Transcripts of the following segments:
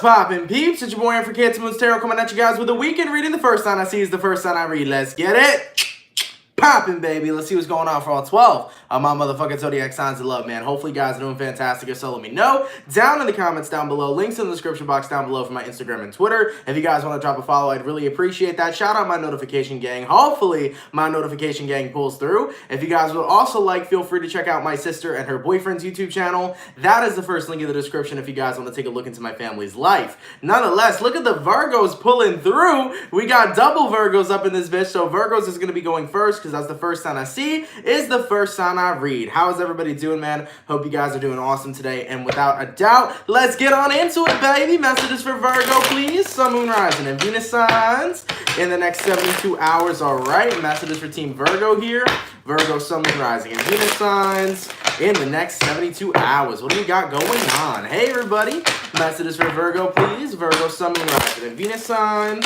What's poppin', peeps? It's your boy for CancerMoonsTarot coming at you guys with a weekend reading. The first sign I see is the first sign I read. Let's get it poppin', baby. Let's see what's going on for all 12 of my motherfucking zodiac signs of love, man. Hopefully, you guys are doing fantastic. So let me know down in the comments down below. Links in the description box down below for my Instagram and Twitter. If you guys want to drop a follow, I'd really appreciate that. Shout out my notification gang. Hopefully, my notification gang pulls through. If you guys would also like, feel free to check out my sister and her boyfriend's YouTube channel. That is the first link in the description if you guys want to take a look into my family's life. Nonetheless, look at the Virgos pulling through. We got double Virgos up in this bitch. So Virgos is going to be going first because that's the first sign I see is the first sign I read. How is everybody doing, man? Hope you guys are doing awesome today. And without a doubt, let's get on into it, baby. Messages for Virgo, please. Sun, Moon, Rising, and Venus signs in the next 72 hours. All right. Messages for Team Virgo here. Virgo, Sun, Moon, Rising, and Venus signs in the next 72 hours. What do we got going on? Hey, everybody. Messages for Virgo, please. Virgo, Sun, Moon, Rising, and Venus signs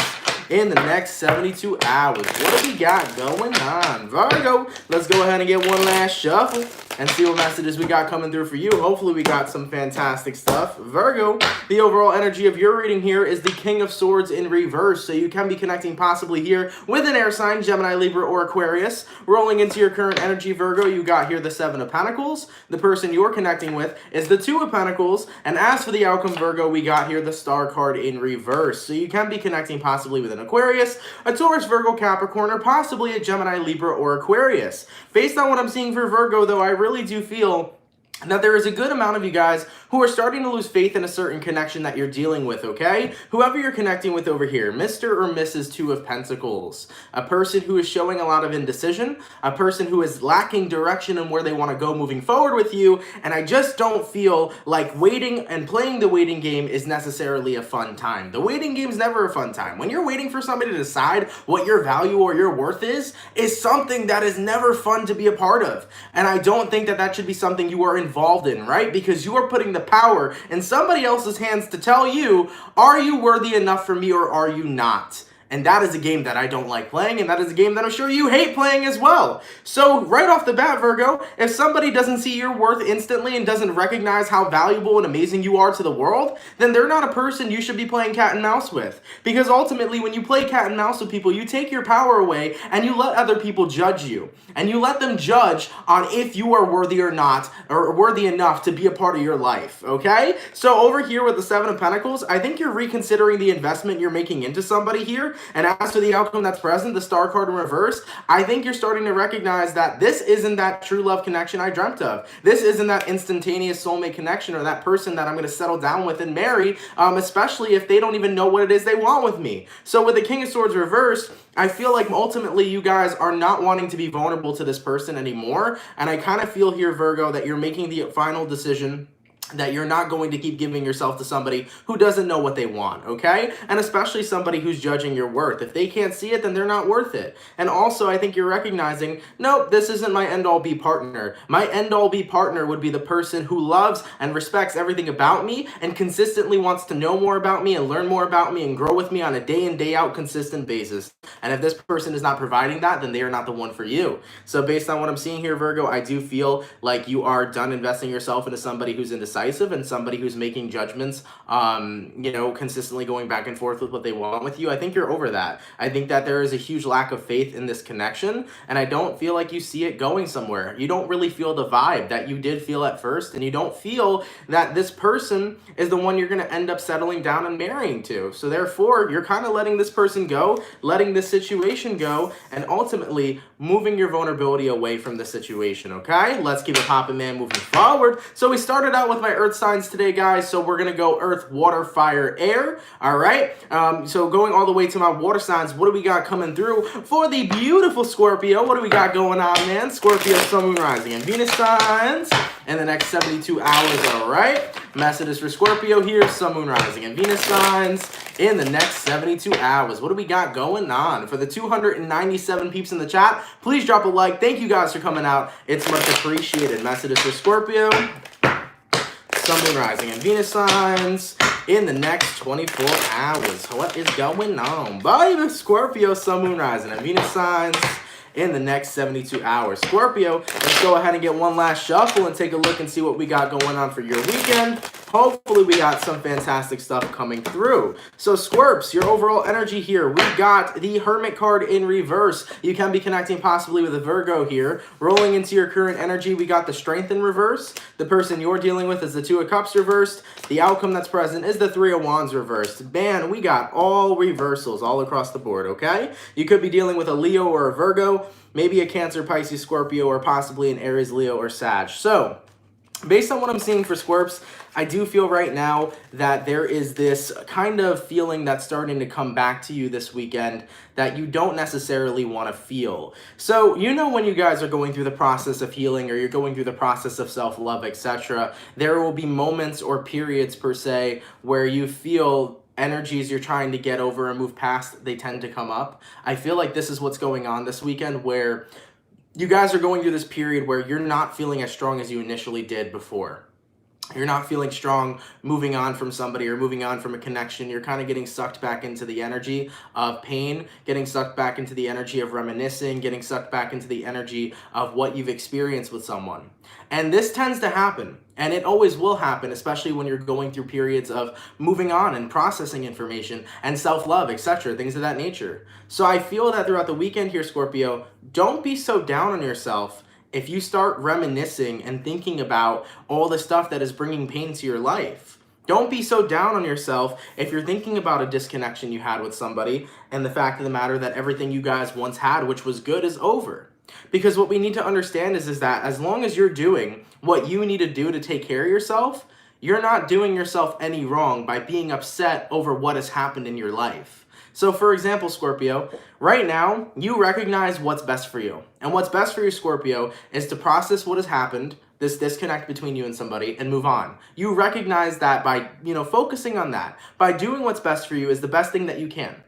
in the next 72 hours. What do we got going on? Virgo, let's go ahead and get one last shuffle and see what messages we got coming through for you. Hopefully we got some fantastic stuff. Virgo, the overall energy of your reading here is the King of Swords in reverse. So you can be connecting possibly here with an air sign, Gemini, Libra, or Aquarius. Rolling into your current energy, Virgo, you got here the Seven of Pentacles. The person you're connecting with is the Two of Pentacles. And as for the outcome, Virgo, we got here the Star card in reverse. So you can be connecting possibly with an Aquarius, a Taurus, Virgo, Capricorn, or possibly a Gemini, Libra, or Aquarius. Based on what I'm seeing for Virgo, though, I really do feel that there is a good amount of you guys who are starting to lose faith in a certain connection that you're dealing with, okay? Whoever you're connecting with over here, Mr. or Mrs. Two of Pentacles, a person who is showing a lot of indecision, a person who is lacking direction in where they want to go moving forward with you, and I just don't feel like waiting and playing the waiting game is necessarily a fun time. The waiting game is never a fun time. When you're waiting for somebody to decide what your value or your worth is something that is never fun to be a part of. And I don't think that that should be something you are involved in, right? Because you are putting the power in somebody else's hands to tell you, are you worthy enough for me or are you not? And that is a game that I don't like playing, and that is a game that I'm sure you hate playing as well. So right off the bat, Virgo, if somebody doesn't see your worth instantly and doesn't recognize how valuable and amazing you are to the world, then they're not a person you should be playing cat and mouse with. Because ultimately, when you play cat and mouse with people, you take your power away and you let other people judge you. And you let them judge on if you are worthy or not, or worthy enough to be a part of your life, okay? So over here with the Seven of Pentacles, I think you're reconsidering the investment you're making into somebody here. And as for the outcome that's present, the Star card in reverse, I think you're starting to recognize that this isn't that true love connection I dreamt of. This isn't that instantaneous soulmate connection or that person that I'm going to settle down with and marry, especially if they don't even know what it is they want with me. So with the King of Swords reversed, I feel like ultimately you guys are not wanting to be vulnerable to this person anymore. And I kind of feel here, Virgo, that you're making the final decision that you're not going to keep giving yourself to somebody who doesn't know what they want, okay? And especially somebody who's judging your worth. If they can't see it, then they're not worth it. And also, I think you're recognizing, nope, this isn't my end-all-be partner. My end-all-be partner would be the person who loves and respects everything about me and consistently wants to know more about me and learn more about me and grow with me on a day-in, day-out consistent basis. And if this person is not providing that, then they are not the one for you. So based on what I'm seeing here, Virgo, I do feel like you are done investing yourself into somebody who's indecisive and somebody who's making judgments, consistently going back and forth with what they want with you. I think you're over that. I think that there is a huge lack of faith in this connection, and I don't feel like you see it going somewhere. You don't really feel the vibe that you did feel at first, and you don't feel that this person is the one you're going to end up settling down and marrying to. So therefore, you're kind of letting this person go, letting this situation go, and ultimately moving your vulnerability away from the situation, okay? Let's keep it popping, man, moving forward. So we started out with my earth signs today, guys, so we're gonna go earth, water, fire, air. All right, so going all the way to my water signs, what do we got coming through for the beautiful Scorpio? What do we got going on, man? Scorpio, Sun, Moon, Rising, and Venus signs in the next 72 hours. All right, messages for Scorpio here, Sun, Moon, Rising, and Venus signs in the next 72 hours. What do we got going on? For the 297 peeps in the chat, please drop a like. Thank you guys for coming out. It's much appreciated. Messages for Scorpio, Sun, Moon, Rising, and Venus signs in the next 24 hours. What is going on? Baby, Scorpio, Sun, Moon, Rising, and Venus signs in the next 72 hours. Scorpio, let's go ahead and get one last shuffle and take a look and see what we got going on for your weekend. Hopefully we got some fantastic stuff coming through. So Scorps, your overall energy here, we got the Hermit card in reverse. You can be connecting possibly with a Virgo here. Rolling into your current energy, we got the Strength in reverse. The person you're dealing with is the Two of Cups reversed. The outcome that's present is the Three of Wands reversed. Man, we got all reversals all across the board, okay? You could be dealing with a Leo or a Virgo, maybe a Cancer, Pisces, Scorpio, or possibly an Aries, Leo, or Sag. So, based on what I'm seeing for Scorps, I do feel right now that there is this kind of feeling that's starting to come back to you this weekend that you don't necessarily want to feel. So, you know, when you guys are going through the process of healing or you're going through the process of self-love, etc., there will be moments or periods per se where you feel energies you're trying to get over and move past, they tend to come up. I feel like this is what's going on this weekend, where you guys are going through this period where you're not feeling as strong as you initially did before. You're not feeling strong moving on from somebody or moving on from a connection. You're kind of getting sucked back into the energy of pain, getting sucked back into the energy of reminiscing, getting sucked back into the energy of what you've experienced with someone. And this tends to happen, and it always will happen, especially when you're going through periods of moving on and processing information and self-love, etc., things of that nature. So I feel that throughout the weekend here, Scorpio, don't be so down on yourself if you start reminiscing and thinking about all the stuff that is bringing pain to your life. Don't be so down on yourself if you're thinking about a disconnection you had with somebody and the fact of the matter that everything you guys once had, which was good, is over. Because what we need to understand is that as long as you're doing what you need to do to take care of yourself, you're not doing yourself any wrong by being upset over what has happened in your life. So for example, Scorpio, right now, you recognize what's best for you. And what's best for you, Scorpio, is to process what has happened, this disconnect between you and somebody, and move on. You recognize that by, focusing on that, by doing what's best for you is the best thing that you can.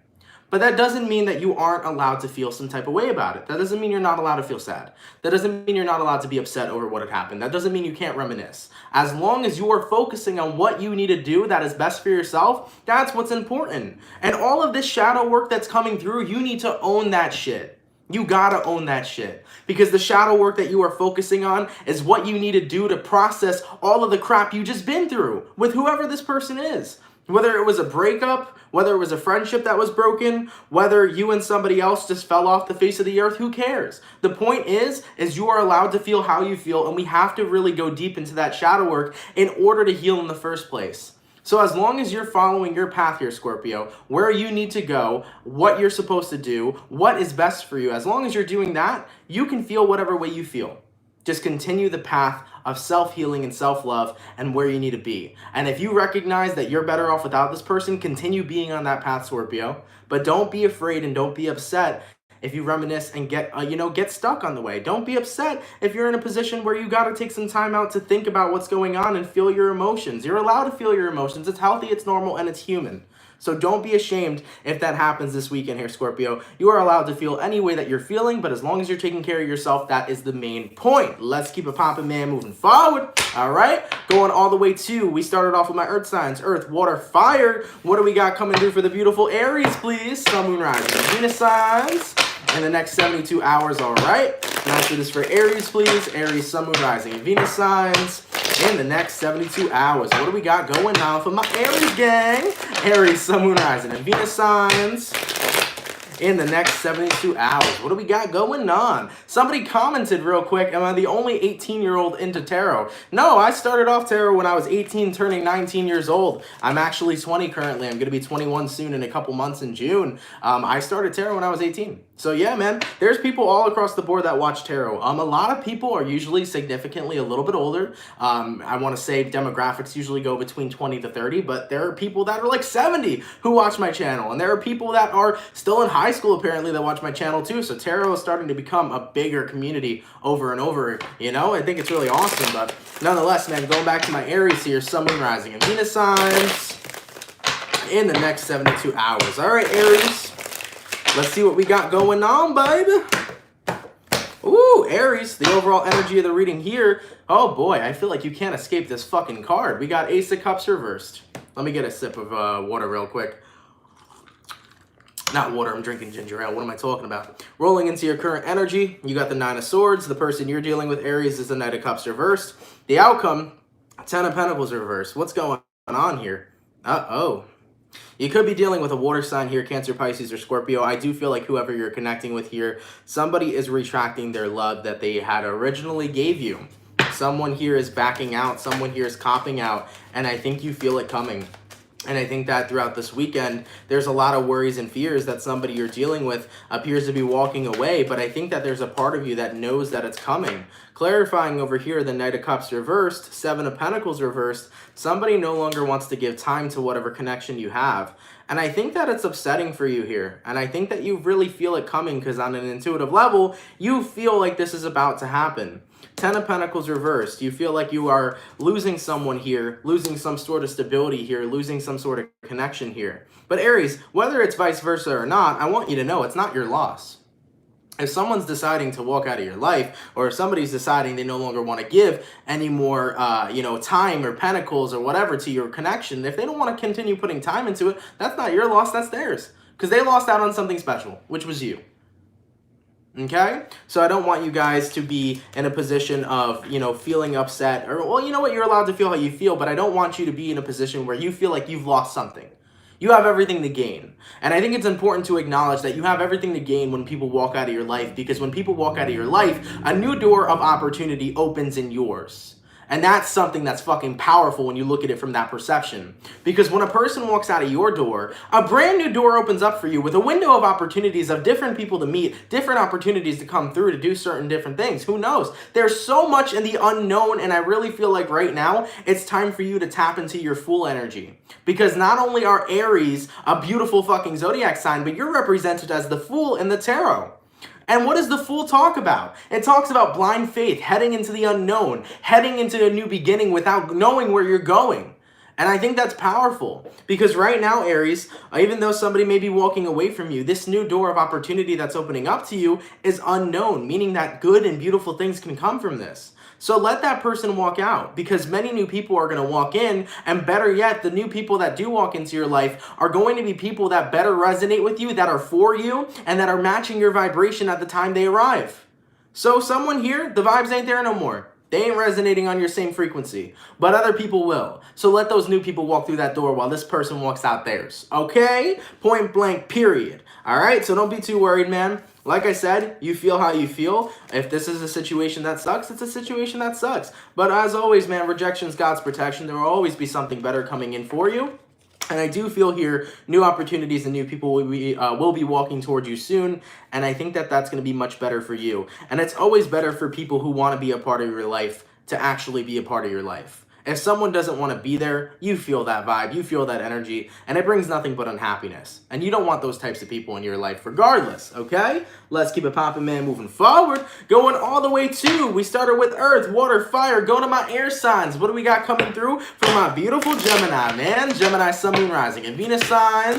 But that doesn't mean that you aren't allowed to feel some type of way about it. That doesn't mean you're not allowed to feel sad. That doesn't mean you're not allowed to be upset over what had happened. That doesn't mean you can't reminisce. As long as you are focusing on what you need to do that is best for yourself, that's what's important. And all of this shadow work that's coming through, you need to own that shit. You gotta own that shit. Because the shadow work that you are focusing on is what you need to do to process all of the crap you just been through with whoever this person is. Whether it was a breakup, whether it was a friendship that was broken, whether you and somebody else just fell off the face of the earth, who cares? The point is you are allowed to feel how you feel, and we have to really go deep into that shadow work in order to heal in the first place. So as long as you're following your path here, Scorpio, where you need to go, what you're supposed to do, what is best for you, as long as you're doing that, you can feel whatever way you feel. Just continue the path of self-healing and self-love and where you need to be. And if you recognize that you're better off without this person, continue being on that path, Scorpio. But don't be afraid and don't be upset if you reminisce and get stuck on the way. Don't be upset if you're in a position where you got to take some time out to think about what's going on and feel your emotions. You're allowed to feel your emotions. It's healthy, it's normal, and it's human. So don't be ashamed if that happens this weekend here, Scorpio. You are allowed to feel any way that you're feeling, but as long as you're taking care of yourself, that is the main point. Let's keep it popping, man, moving forward. All right, going all the way to, we started off with my earth signs, earth, water, fire. What do we got coming through for the beautiful Aries, please? Sun, moon, rising, Venus signs in the next 72 hours, all right? Now let's do this for Aries, please. Aries, sun, moon, rising, and Venus signs in the next 72 hours. What do we got going on for my Aries gang? Aries, sun, moon, rising, and Venus signs in the next 72 hours. What do we got going on? Somebody commented real quick, am I the only 18-year-old into tarot? No, I started off tarot when I was 18, turning 19 years old. I'm actually 20 currently. I'm going to be 21 soon in a couple months in June. I started tarot when I was 18. So yeah, man, there's people all across the board that watch tarot. A lot of people are usually significantly a little bit older. I want to say demographics usually go between 20 to 30, but there are people that are like 70 who watch my channel. And there are people that are still in high school apparently that watch my channel too. So tarot is starting to become a bigger community over and over, I think it's really awesome. But nonetheless, man, going back to my Aries here, sun, moon, rising, and Venus signs in the next 72 hours. All right, Aries. Let's see what we got going on, baby. Ooh, Aries, the overall energy of the reading here. Oh boy, I feel like you can't escape this fucking card. We got Ace of Cups reversed. Let me get a sip of water real quick. Not water, I'm drinking ginger ale. What am I talking about? Rolling into your current energy, you got the Nine of Swords. The person you're dealing with, Aries, is the Knight of Cups reversed. The outcome, Ten of Pentacles reversed. What's going on here? Uh-oh. You could be dealing with a water sign here, Cancer, Pisces, or Scorpio. I do feel like whoever you're connecting with here, somebody is retracting their love that they had originally gave you. Someone here is backing out. Someone here is copping out. And I think you feel it coming. And I think that throughout this weekend, there's a lot of worries and fears that somebody you're dealing with appears to be walking away. But I think that there's a part of you that knows that it's coming. Clarifying over here, the Knight of Cups reversed, Seven of Pentacles reversed. Somebody no longer wants to give time to whatever connection you have. And I think that it's upsetting for you here. And I think that you really feel it coming because on an intuitive level, you feel like this is about to happen. Ten of Pentacles reversed. You feel like you are losing someone here, losing some sort of stability here, losing some sort of connection here. But Aries, whether it's vice versa or not, I want you to know it's not your loss. If someone's deciding to walk out of your life, or if somebody's deciding they no longer want to give any more, time or pentacles or whatever to your connection, if they don't want to continue putting time into it, that's not your loss, that's theirs. Because they lost out on something special, which was you. Okay? So I don't want you guys to be in a position of, feeling upset. Or, well, you know what? You're allowed to feel how you feel, but I don't want you to be in a position where you feel like you've lost something. You have everything to gain. And I think it's important to acknowledge that you have everything to gain when people walk out of your life, because when people walk out of your life, a new door of opportunity opens in yours. And that's something that's fucking powerful when you look at it from that perception. Because when a person walks out of your door, a brand new door opens up for you with a window of opportunities of different people to meet, different opportunities to come through to do certain different things. Who knows? There's so much in the unknown, and I really feel like right now, it's time for you to tap into your Fool energy. Because not only are Aries a beautiful fucking zodiac sign, but you're represented as the Fool in the tarot. And what does the Fool talk about? It talks about blind faith, heading into the unknown, heading into a new beginning without knowing where you're going. And I think that's powerful because right now, Aries, even though somebody may be walking away from you, this new door of opportunity that's opening up to you is unknown, meaning that good and beautiful things can come from this. So let that person walk out, because many new people are going to walk in, and better yet, the new people that do walk into your life are going to be people that better resonate with you, that are for you, and that are matching your vibration at the time they arrive. So someone here, the vibes ain't there no more. They ain't resonating on your same frequency, but other people will. So let those new people walk through that door while this person walks out theirs. Okay? Point blank, period. All right? So don't be too worried, man. Like I said, you feel how you feel. If this is a situation that sucks, it's a situation that sucks. But as always, man, rejection is God's protection. There will always be something better coming in for you. And I do feel here new opportunities and new people will be walking towards you soon. And I think that that's going to be much better for you. And it's always better for people who want to be a part of your life to actually be a part of your life. If someone doesn't want to be there, you feel that vibe, you feel that energy, and it brings nothing but unhappiness. And you don't want those types of people in your life regardless, okay? Let's keep it popping, man, moving forward. Going all the way to, we started with Earth, Water, Fire. Go to my air signs. What do we got coming through from my beautiful Gemini, man? Gemini, Sun, Moon, Rising, and Venus signs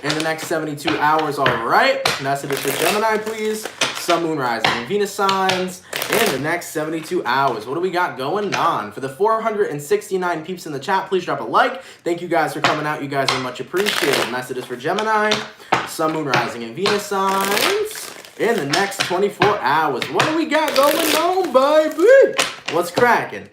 in the next 72 hours, all right? Messages for Gemini, please. Sun, Moon, Rising, and Venus signs in the next 72 hours. What do we got going on? For the 469 peeps in the chat, please drop a like. Thank you guys for coming out. You guys are much appreciated. Messages for Gemini, Sun, Moon, Rising, and Venus signs in the next 24 hours. What do we got going on, baby? What's cracking?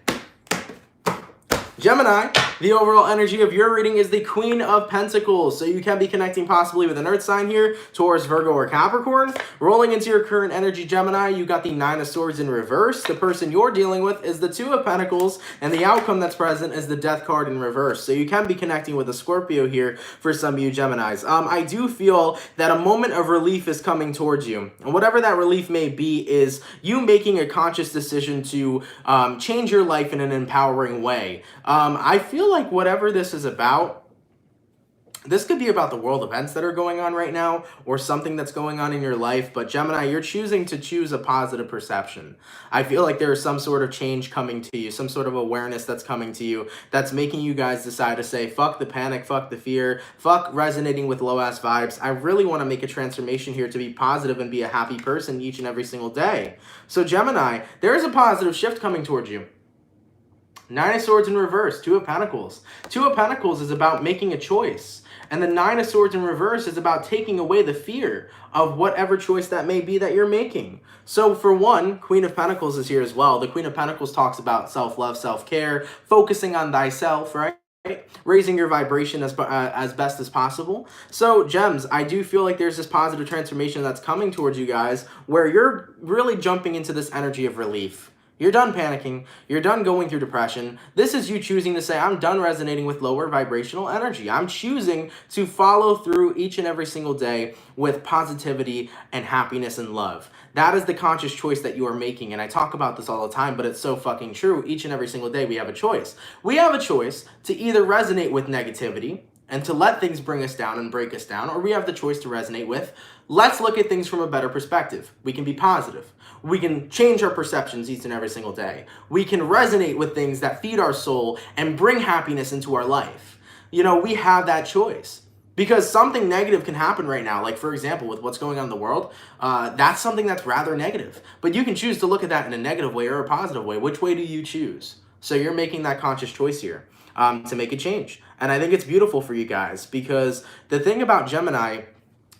Gemini, the overall energy of your reading is the Queen of Pentacles. So you can be connecting possibly with an earth sign here, Taurus, Virgo, or Capricorn. Rolling into your current energy, Gemini, you got the Nine of Swords in reverse. The person you're dealing with is the Two of Pentacles, and the outcome that's present is the Death card in reverse. So you can be connecting with a Scorpio here for some of you Geminis. I do feel that a moment of relief is coming towards you. And whatever that relief may be is you making a conscious decision to change your life in an empowering way. I feel like whatever this is about, this could be about the world events that are going on right now or something that's going on in your life. But Gemini, you're choosing to choose a positive perception. I feel like there is some sort of change coming to you, some sort of awareness that's coming to you that's making you guys decide to say, fuck the panic, fuck the fear, fuck resonating with low-ass vibes. I really want to make a transformation here to be positive and be a happy person each and every single day. So Gemini, there is a positive shift coming towards you. Nine of Swords in reverse, Two of Pentacles. Two of Pentacles is about making a choice. And the Nine of Swords in reverse is about taking away the fear of whatever choice that may be that you're making. So for one, Queen of Pentacles is here as well. The Queen of Pentacles talks about self-love, self-care, focusing on thyself, right? Raising your vibration as best as possible. So gems, I do feel like there's this positive transformation that's coming towards you guys where you're really jumping into this energy of relief. You're done panicking. You're done going through depression. This is you choosing to say, I'm done resonating with lower vibrational energy. I'm choosing to follow through each and every single day with positivity and happiness and love. That is the conscious choice that you are making. And I talk about this all the time, but it's so fucking true. Each and every single day we have a choice. We have a choice to either resonate with negativity and to let things bring us down and break us down, or we have the choice to resonate with, let's look at things from a better perspective. We can be positive. We can change our perceptions each and every single day. We can resonate with things that feed our soul and bring happiness into our life. You know, we have that choice. Because something negative can happen right now. Like, for example, with what's going on in the world, that's something that's rather negative. But you can choose to look at that in a negative way or a positive way. Which way do you choose? So you're making that conscious choice here to make a change. And I think it's beautiful for you guys, because the thing about Gemini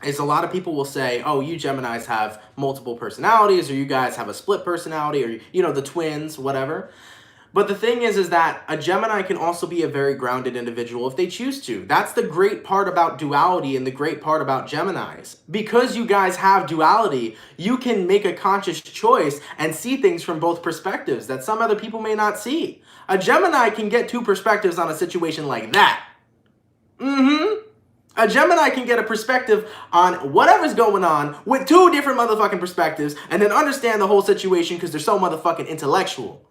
is a lot of people will say, oh, you Geminis have multiple personalities, or you guys have a split personality, or, you know, the twins, whatever. But the thing is that a Gemini can also be a very grounded individual if they choose to. That's the great part about duality and the great part about Geminis. Because you guys have duality, you can make a conscious choice and see things from both perspectives that some other people may not see. A Gemini can get two perspectives on a situation like that. A Gemini can get a perspective on whatever's going on with two different motherfucking perspectives and then understand the whole situation because they're so motherfucking intellectual.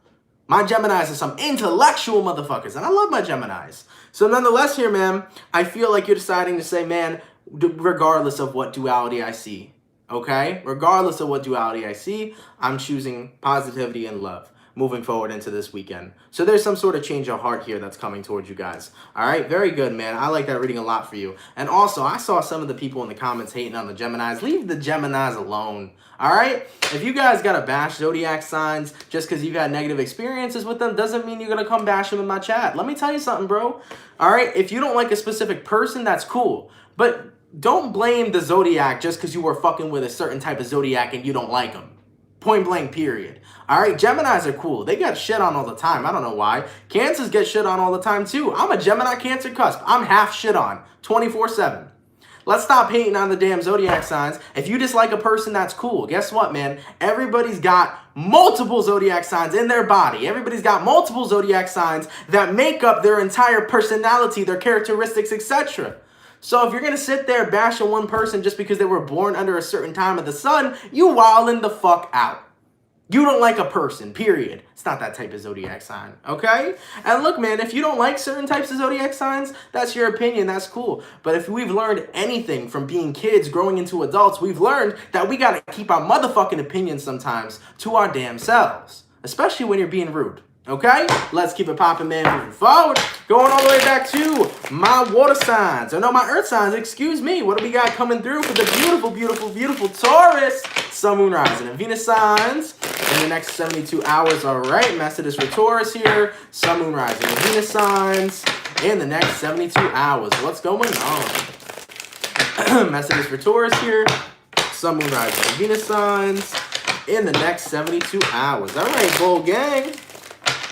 My Geminis are some intellectual motherfuckers, and I love my Geminis. So nonetheless here, man, I feel like you're deciding to say, man, regardless of what duality I see, okay? Regardless of what duality I see, I'm choosing positivity and love moving forward into this weekend. So there's some sort of change of heart here that's coming towards you guys. All right, very good, man. I like that reading a lot for you. And also, I saw some of the people in the comments hating on the Geminis. Leave the Geminis alone. All right? If you guys got to bash zodiac signs just because you got negative experiences with them doesn't mean you're going to come bash them in my chat. Let me tell you something, bro. All right? If you don't like a specific person, that's cool. But don't blame the zodiac just because you were fucking with a certain type of zodiac and you don't like them. Point blank, period. All right, Geminis are cool. They get shit on all the time. I don't know why. Cancers get shit on all the time, too. I'm a Gemini Cancer cusp. I'm half shit on 24/7. Let's stop hating on the damn zodiac signs. If you dislike a person, that's cool. Guess what, man? Everybody's got multiple zodiac signs in their body. Everybody's got multiple zodiac signs that make up their entire personality, their characteristics, etc. So if you're going to sit there bashing one person just because they were born under a certain time of the sun, you wildin' the fuck out. You don't like a person, period. It's not that type of zodiac sign, okay? And look, man, if you don't like certain types of zodiac signs, that's your opinion, that's cool. But if we've learned anything from being kids growing into adults, we've learned that we gotta keep our motherfucking opinions sometimes to our damn selves, especially when you're being rude. Okay, let's keep it popping, man, moving forward. Going all the way back to my water signs. Or no, my earth signs, excuse me. What do we got coming through for the beautiful, beautiful, beautiful Taurus, Sun, Moon, Rising, and Venus signs in the next 72 hours? All right, messages for Taurus here. Sun, Moon, Rising, and Venus signs in the next 72 hours. What's going on? Messages for Taurus here. Sun, Moon, Rising, and Venus signs in the next 72 hours. All right, Bull Gang.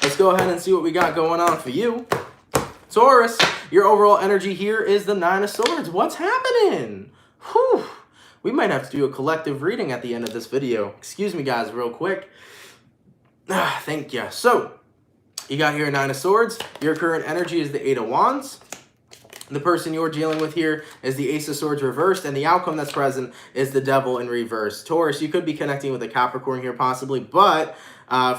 Let's go ahead and see what we got going on for you. Taurus, your overall energy here is the Nine of Swords. What's happening? Whew. We might have to do a collective reading at the end of this video. Excuse me, guys, real quick. Thank you. So, you got here Nine of Swords. Your current energy is the Eight of Wands. The person you're dealing with here is the Ace of Swords reversed, and the outcome that's present is the Devil in reverse. Taurus, you could be connecting with a Capricorn here possibly, but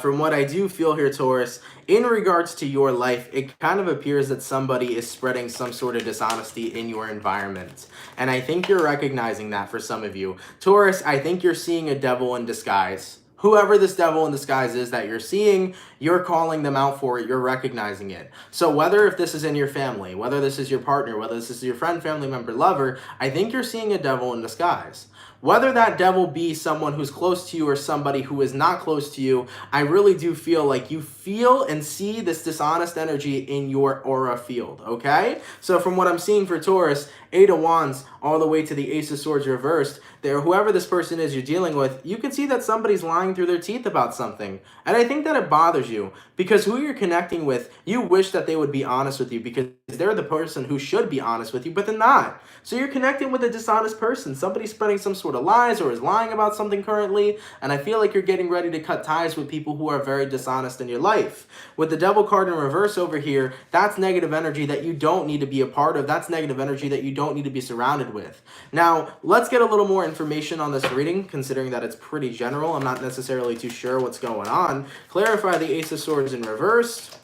from what I do feel here, Taurus, in regards to your life, it kind of appears that somebody is spreading some sort of dishonesty in your environment. And I think you're recognizing that for some of you. Taurus, I think you're seeing a devil in disguise. whoever this devil in disguise is that you're seeing, you're calling them out for it, you're recognizing it. So whether if this is in your family, whether this is your partner, whether this is your friend, family member, lover, I think you're seeing a devil in disguise. Whether that devil be someone who's close to you or somebody who is not close to you, I really do feel like you feel and see this dishonest energy in your aura field, okay? So from what I'm seeing for Taurus, 8 of Wands all the way to the Ace of Swords reversed, there, whoever this person is you're dealing with, you can see that somebody's lying through their teeth about something. And I think that it bothers you because who you're connecting with, you wish that they would be honest with you because they're the person who should be honest with you, but they're not. So you're connecting with a dishonest person. Somebody's spreading some sort of lies or is lying about something currently, and I feel like you're getting ready to cut ties with people who are very dishonest in your life. With the Devil card in reverse over here, that's negative energy that you don't need to be a part of. That's negative energy that you don't need to be surrounded with. Now, let's get a little more information on this reading, considering that it's pretty general. I'm not necessarily too sure what's going on. Clarify the Ace of Swords in reverse.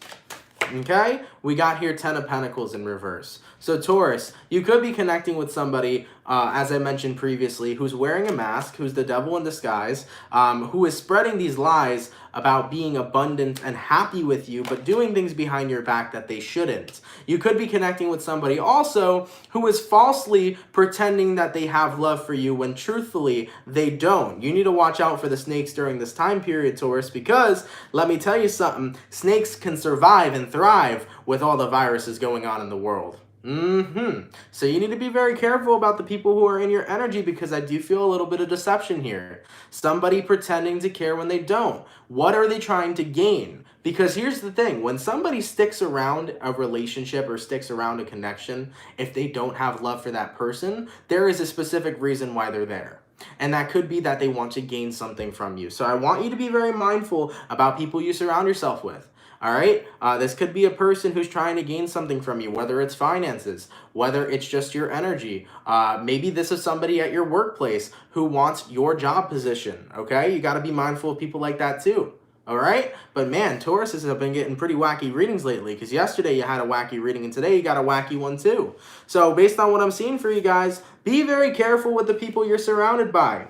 Okay, we got here 10 of Pentacles in reverse. So Taurus, you could be connecting with somebody, as I mentioned previously, who's wearing a mask, who's the devil in disguise, who is spreading these lies about being abundant and happy with you, but doing things behind your back that they shouldn't. You could be connecting with somebody also who is falsely pretending that they have love for you when truthfully they don't. You need to watch out for the snakes during this time period, Taurus, because let me tell you something, snakes can survive and thrive with all the viruses going on in the world. So you need to be very careful about the people who are in your energy because I do feel a little bit of deception here. Somebody pretending to care when they don't. What are they trying to gain? Because here's the thing, when somebody sticks around a relationship or sticks around a connection, if they don't have love for that person, there is a specific reason why they're there. And that could be that they want to gain something from you. So I want you to be very mindful about people you surround yourself with. All right, this could be a person who's trying to gain something from you, whether it's finances, whether it's just your energy. Maybe this is somebody at your workplace who wants your job position, okay? You got to be mindful of people like that too, all right? But man, Taurus has been getting pretty wacky readings lately because yesterday you had a wacky reading and today you got a wacky one too. So based on what I'm seeing for you guys, be very careful with the people you're surrounded by.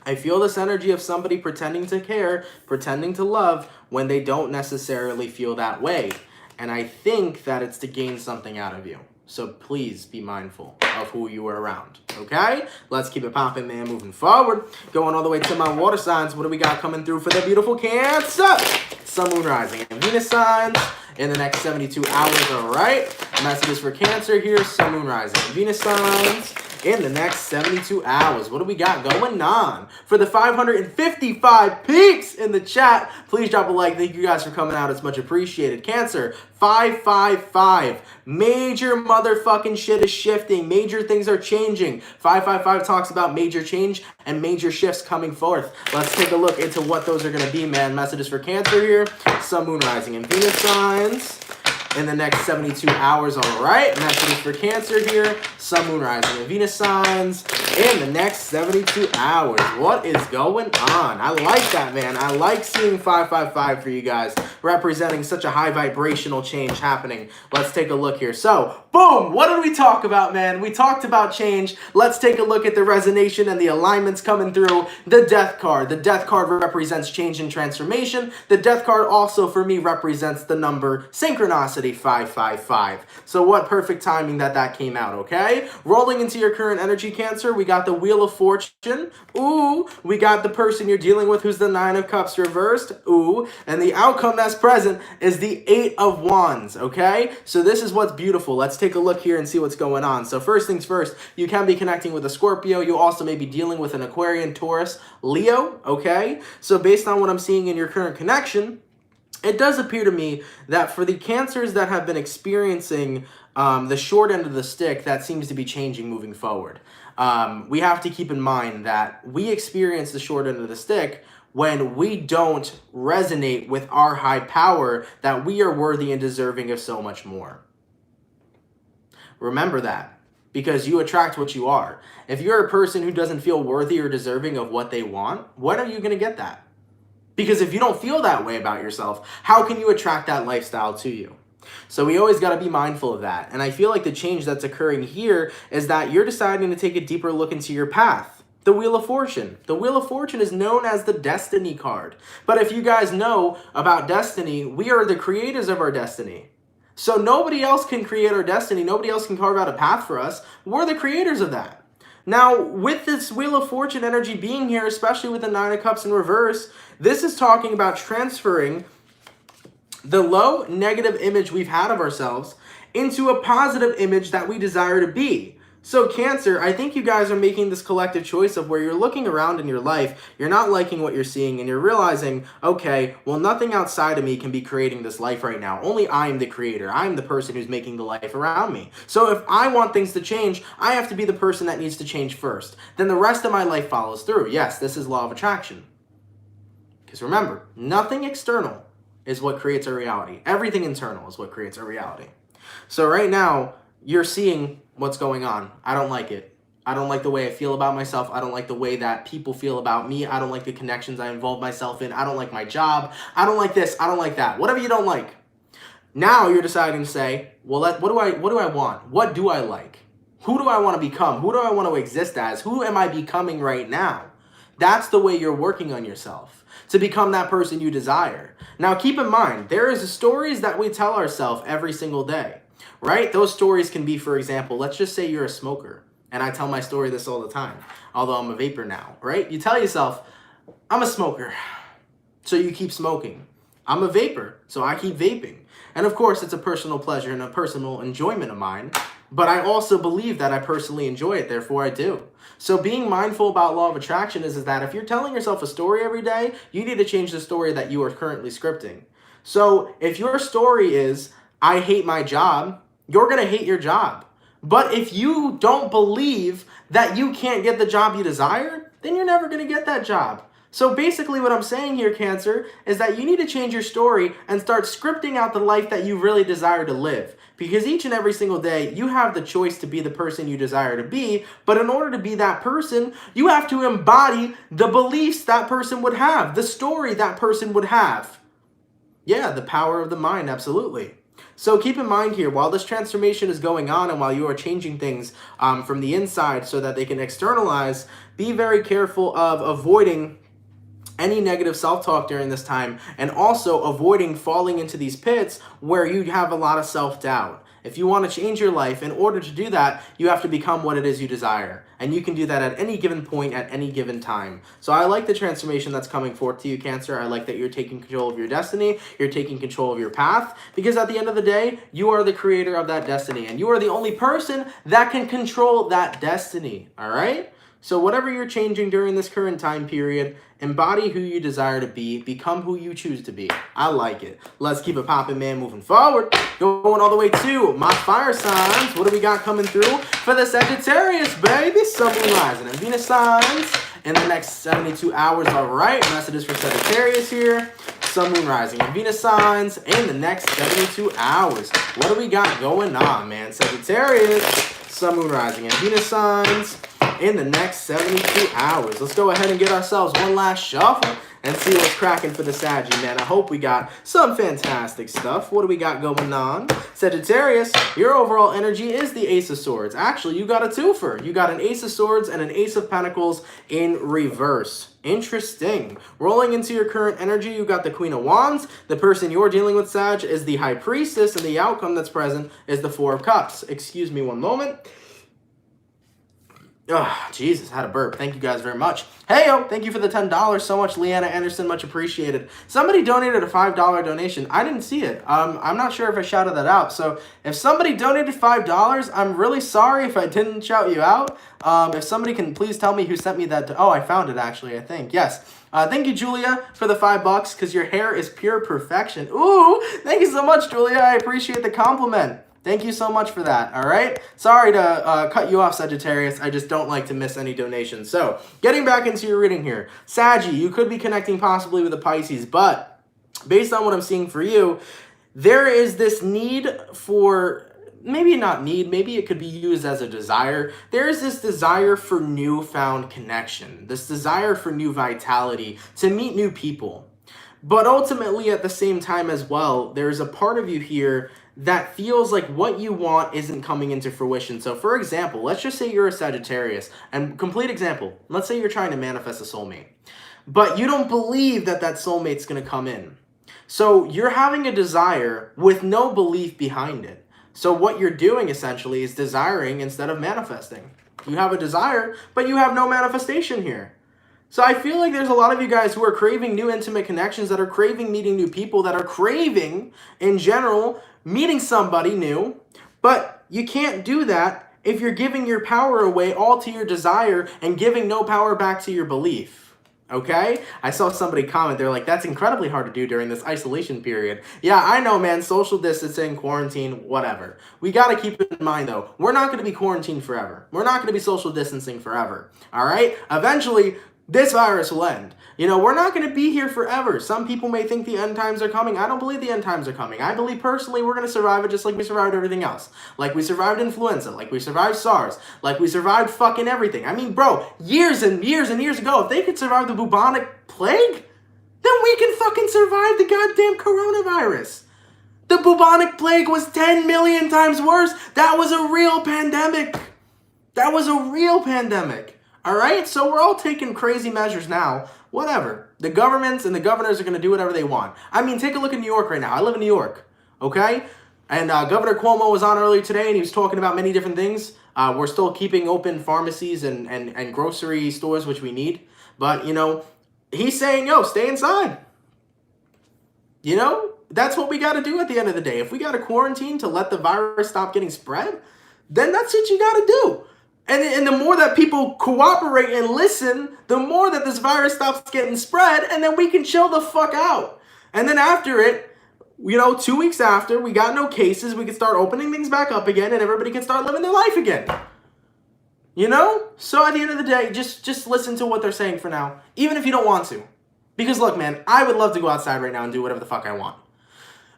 I feel this energy of somebody pretending to care, pretending to love, when they don't necessarily feel that way. And I think that it's to gain something out of you. So please be mindful of who you are around, okay? Let's keep it popping, man, moving forward. Going all the way to my water signs. What do we got coming through for the beautiful Cancer? Sun, Moon, Rising, and Venus signs in the next 72 hours, all right? Messages for Cancer here, Sun, Moon, Rising, and Venus signs in the next 72 hours. What do we got going on? For the 555 peeps in the chat, please drop a like. Thank you guys for coming out. It's much appreciated. Cancer, 555. Major motherfucking shit is shifting. Major things are changing. 555 talks about major change and major shifts coming forth. Let's take a look into what those are going to be, man. Messages for Cancer here. Sun, Moon, Rising, and Venus signs in the next 72 hours, all right? Messages for Cancer here. Sun, Moon, Rising, and Venus signs in the next 72 hours. What is going on? I like that, man. I like seeing 555 for you guys, representing such a high vibrational change happening. Let's take a look here. So, boom! What did we talk about, man? We talked about change. Let's take a look at the resonance and the alignments coming through. The Death card. The Death card represents change and transformation. The Death card also, for me, represents the number synchronicity, 555. So what perfect timing that came out, okay? Rolling into your current energy, Cancer, we got the Wheel of Fortune. Ooh, we got the person you're dealing with who's the 9 of Cups reversed. Ooh, and the outcome that's present is the 8 of Wands, okay? So this is what's beautiful. Let's take a look here and see what's going on. So first things first, you can be connecting with a Scorpio. You also may be dealing with an Aquarian, Taurus, Leo, okay? So based on what I'm seeing in your current connection, it does appear to me that for the Cancers that have been experiencing the short end of the stick, that seems to be changing moving forward. We have to keep in mind that we experience the short end of the stick when we don't resonate with our high power, that we are worthy and deserving of so much more. Remember that, because you attract what you are. If you're a person who doesn't feel worthy or deserving of what they want, when are you going to get that? Because if you don't feel that way about yourself, how can you attract that lifestyle to you? So we always got to be mindful of that. And I feel like the change that's occurring here is that you're deciding to take a deeper look into your path. The Wheel of Fortune. The Wheel of Fortune is known as the Destiny card. But if you guys know about destiny, we are the creators of our destiny. So nobody else can create our destiny. Nobody else can carve out a path for us. We're the creators of that. Now, with this Wheel of Fortune energy being here, especially with the Nine of Cups in reverse, this is talking about transferring the low negative image we've had of ourselves into a positive image that we desire to be. So Cancer, I think you guys are making this collective choice of where you're looking around in your life, you're not liking what you're seeing, and you're realizing, okay, well, nothing outside of me can be creating this life right now. Only I'm the creator. I'm the person who's making the life around me. So if I want things to change, I have to be the person that needs to change first. Then the rest of my life follows through. Yes, this is law of attraction. Because remember, nothing external is what creates our reality. Everything internal is what creates our reality. So right now, you're seeing what's going on. I don't like it. I don't like the way I feel about myself. I don't like the way that people feel about me. I don't like the connections I involve myself in. I don't like my job. I don't like this. I don't like that. Whatever you don't like. Now you're deciding to say, well, what do I want? What do I like? Who do I want to become? Who do I want to exist as? Who am I becoming right now? That's the way you're working on yourself to become that person you desire. Now keep in mind, there is stories that we tell ourselves every single day. Right? Those stories can be, for example, let's just say you're a smoker. And I tell my story this all the time, although I'm a vapor now, right? You tell yourself, I'm a smoker, so you keep smoking. I'm a vapor, so I keep vaping. And of course, it's a personal pleasure and a personal enjoyment of mine. But I also believe that I personally enjoy it, therefore I do. So being mindful about law of attraction is that if you're telling yourself a story every day, you need to change the story that you are currently scripting. So if your story is, I hate my job, you're going to hate your job. But if you don't believe that you can't get the job you desire, then you're never going to get that job. So basically what I'm saying here, Cancer, is that you need to change your story and start scripting out the life that you really desire to live. Because each and every single day, you have the choice to be the person you desire to be. But in order to be that person, you have to embody the beliefs that person would have, the story that person would have. Yeah, the power of the mind, absolutely. So keep in mind here, while this transformation is going on and while you are changing things from the inside so that they can externalize, be very careful of avoiding any negative self-talk during this time and also avoiding falling into these pits where you have a lot of self-doubt. If you want to change your life, in order to do that, you have to become what it is you desire. And you can do that at any given point, at any given time. So I like the transformation that's coming forth to you, Cancer. I like that you're taking control of your destiny. You're taking control of your path. Because at the end of the day, you are the creator of that destiny. And you are the only person that can control that destiny. All right? So whatever you're changing during this current time period, embody who you desire to be, become who you choose to be. I like it. Let's keep it popping, man, moving forward. Going all the way to my fire signs. What do we got coming through for the Sagittarius, baby? Sun, Moon, Rising, and Venus signs in the next 72 hours. All right, messages for Sagittarius here. Sun, Moon, Rising, and Venus signs in the next 72 hours. What do we got going on, man? Sagittarius, Sun, Moon, Rising, and Venus signs in the next 72 hours. Let's go ahead and get ourselves one last shuffle and see what's cracking for the Saggy, man. I hope we got some fantastic stuff. What do we got going on? Sagittarius, your overall energy is the Ace of Swords. Actually, you got a twofer. You got an Ace of Swords and an Ace of Pentacles in reverse. Interesting. Rolling into your current energy, you got the Queen of Wands. The person you're dealing with, Sag, is the High Priestess, and the outcome that's present is the Four of Cups. Excuse me one moment. Oh, Jesus, had a burp. Thank you guys very much. Hey, yo, thank you for the $10 so much, Leanna Anderson. Much appreciated. Somebody donated a $5 donation. I didn't see it. I'm not sure if I shouted that out. So if somebody donated $5, I'm really sorry if I didn't shout you out. If somebody can please tell me who sent me that. Oh, I found it, actually, I think. Yes. Thank you, Julia, for the $5 because your hair is pure perfection. Ooh, thank you so much, Julia. I appreciate the compliment. Thank you so much for that, all right? Sorry to cut you off, Sagittarius. I just don't like to miss any donations. So, getting back into your reading here. Saggy, you could be connecting possibly with the Pisces, but based on what I'm seeing for you, there is this need for, maybe not need, maybe it could be used as a desire. There is this desire for newfound connection, this desire for new vitality, to meet new people. But ultimately, at the same time as well, there's a part of you here that feels like what you want isn't coming into fruition. So for example, let's just say you're a Sagittarius, and complete example, let's say you're trying to manifest a soulmate, but you don't believe that that soulmate's going to come in. So you're having a desire with no belief behind it. So what you're doing essentially is desiring instead of manifesting. You have a desire, but you have no manifestation here. So I feel like there's a lot of you guys who are craving new intimate connections, that are craving meeting new people, that are craving, in general, meeting somebody new. But you can't do that if you're giving your power away all to your desire and giving no power back to your belief. Okay? I saw somebody comment, they're like, that's incredibly hard to do during this isolation period. Yeah, I know, man. Social distancing, quarantine, whatever. We got to keep in mind, though, we're not going to be quarantined forever. We're not going to be social distancing forever. All right? Eventually, this virus will end. You know, we're not going to be here forever. Some people may think the end times are coming. I don't believe the end times are coming. I believe personally we're going to survive it just like we survived everything else. Like we survived influenza, like we survived SARS, like we survived fucking everything. I mean, bro, years and years and years ago, if they could survive the bubonic plague, then we can fucking survive the goddamn coronavirus. The bubonic plague was 10 million times worse. That was a real pandemic. That was a real pandemic. All right, so we're all taking crazy measures now. Whatever. The governments and the governors are going to do whatever they want. I mean, take a look at New York right now. I live in New York, okay? And Governor Cuomo was on earlier today, and he was talking about many different things. We're still keeping open pharmacies and grocery stores, which we need. But, you know, he's saying, yo, stay inside. You know, that's what we got to do at the end of the day. If we got to quarantine to let the virus stop getting spread, then that's what you got to do. And the more that people cooperate and listen, the more that this virus stops getting spread, and then we can chill the fuck out. And then after it, you know, 2 weeks after, we got no cases, we can start opening things back up again, and everybody can start living their life again. You know? So at the end of the day, just listen to what they're saying for now, even if you don't want to. Because look, man, I would love to go outside right now and do whatever the fuck I want.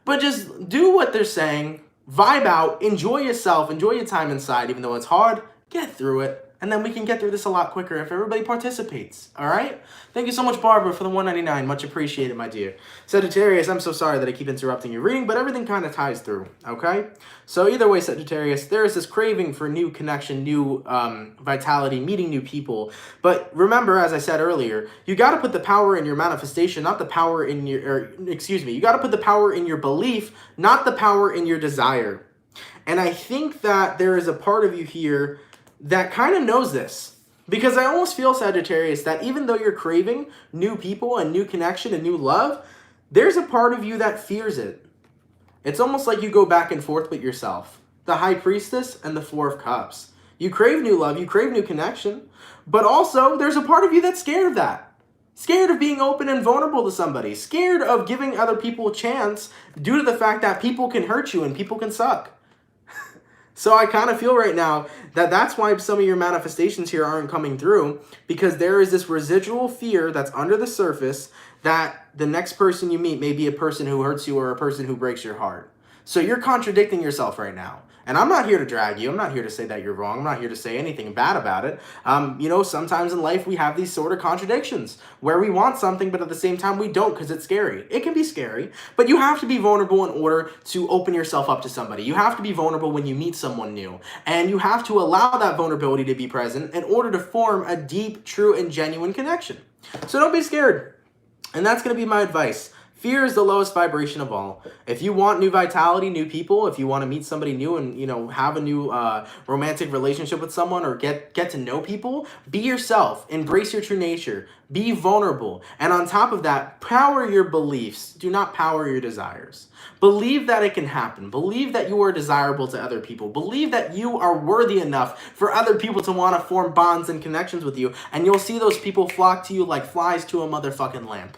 But just do what they're saying, vibe out, enjoy yourself, enjoy your time inside, even though it's hard. Get through it, and then we can get through this a lot quicker if everybody participates, all right? Thank you so much, Barbara, for the $1.99. Much appreciated, my dear. Sagittarius, I'm so sorry that I keep interrupting your reading, but everything kind of ties through, okay? So either way, Sagittarius, there is this craving for new connection, new vitality, meeting new people. But remember, as I said earlier, you got to put the power in your manifestation, not the power in your, you got to put the power in your belief, not the power in your desire. And I think that there is a part of you here that kind of knows this. Because I almost feel, Sagittarius, that even though you're craving new people and new connection and new love, there's a part of you that fears it. It's almost like you go back and forth with yourself. The High Priestess and the Four of Cups. You crave new love, you crave new connection, but also there's a part of you that's scared of that. Scared of being open and vulnerable to somebody. Scared of giving other people a chance due to the fact that people can hurt you and people can suck. So I kind of feel right now that that's why some of your manifestations here aren't coming through, because there is this residual fear that's under the surface that the next person you meet may be a person who hurts you or a person who breaks your heart. So you're contradicting yourself right now. And I'm not here to drag you. I'm not here to say that you're wrong. I'm not here to say anything bad about it. You know, sometimes in life we have these sort of contradictions where we want something, but at the same time we don't because it's scary. It can be scary, but you have to be vulnerable in order to open yourself up to somebody. You have to be vulnerable when you meet someone new. And you have to allow that vulnerability to be present in order to form a deep, true, and genuine connection. So don't be scared. And that's going to be my advice. Fear is the lowest vibration of all. If you want new vitality, new people, if you want to meet somebody new and, you know, have a new romantic relationship with someone or get to know people, be yourself. Embrace your true nature. Be vulnerable. And on top of that, power your beliefs. Do not power your desires. Believe that it can happen. Believe that you are desirable to other people. Believe that you are worthy enough for other people to want to form bonds and connections with you. And you'll see those people flock to you like flies to a motherfucking lamp.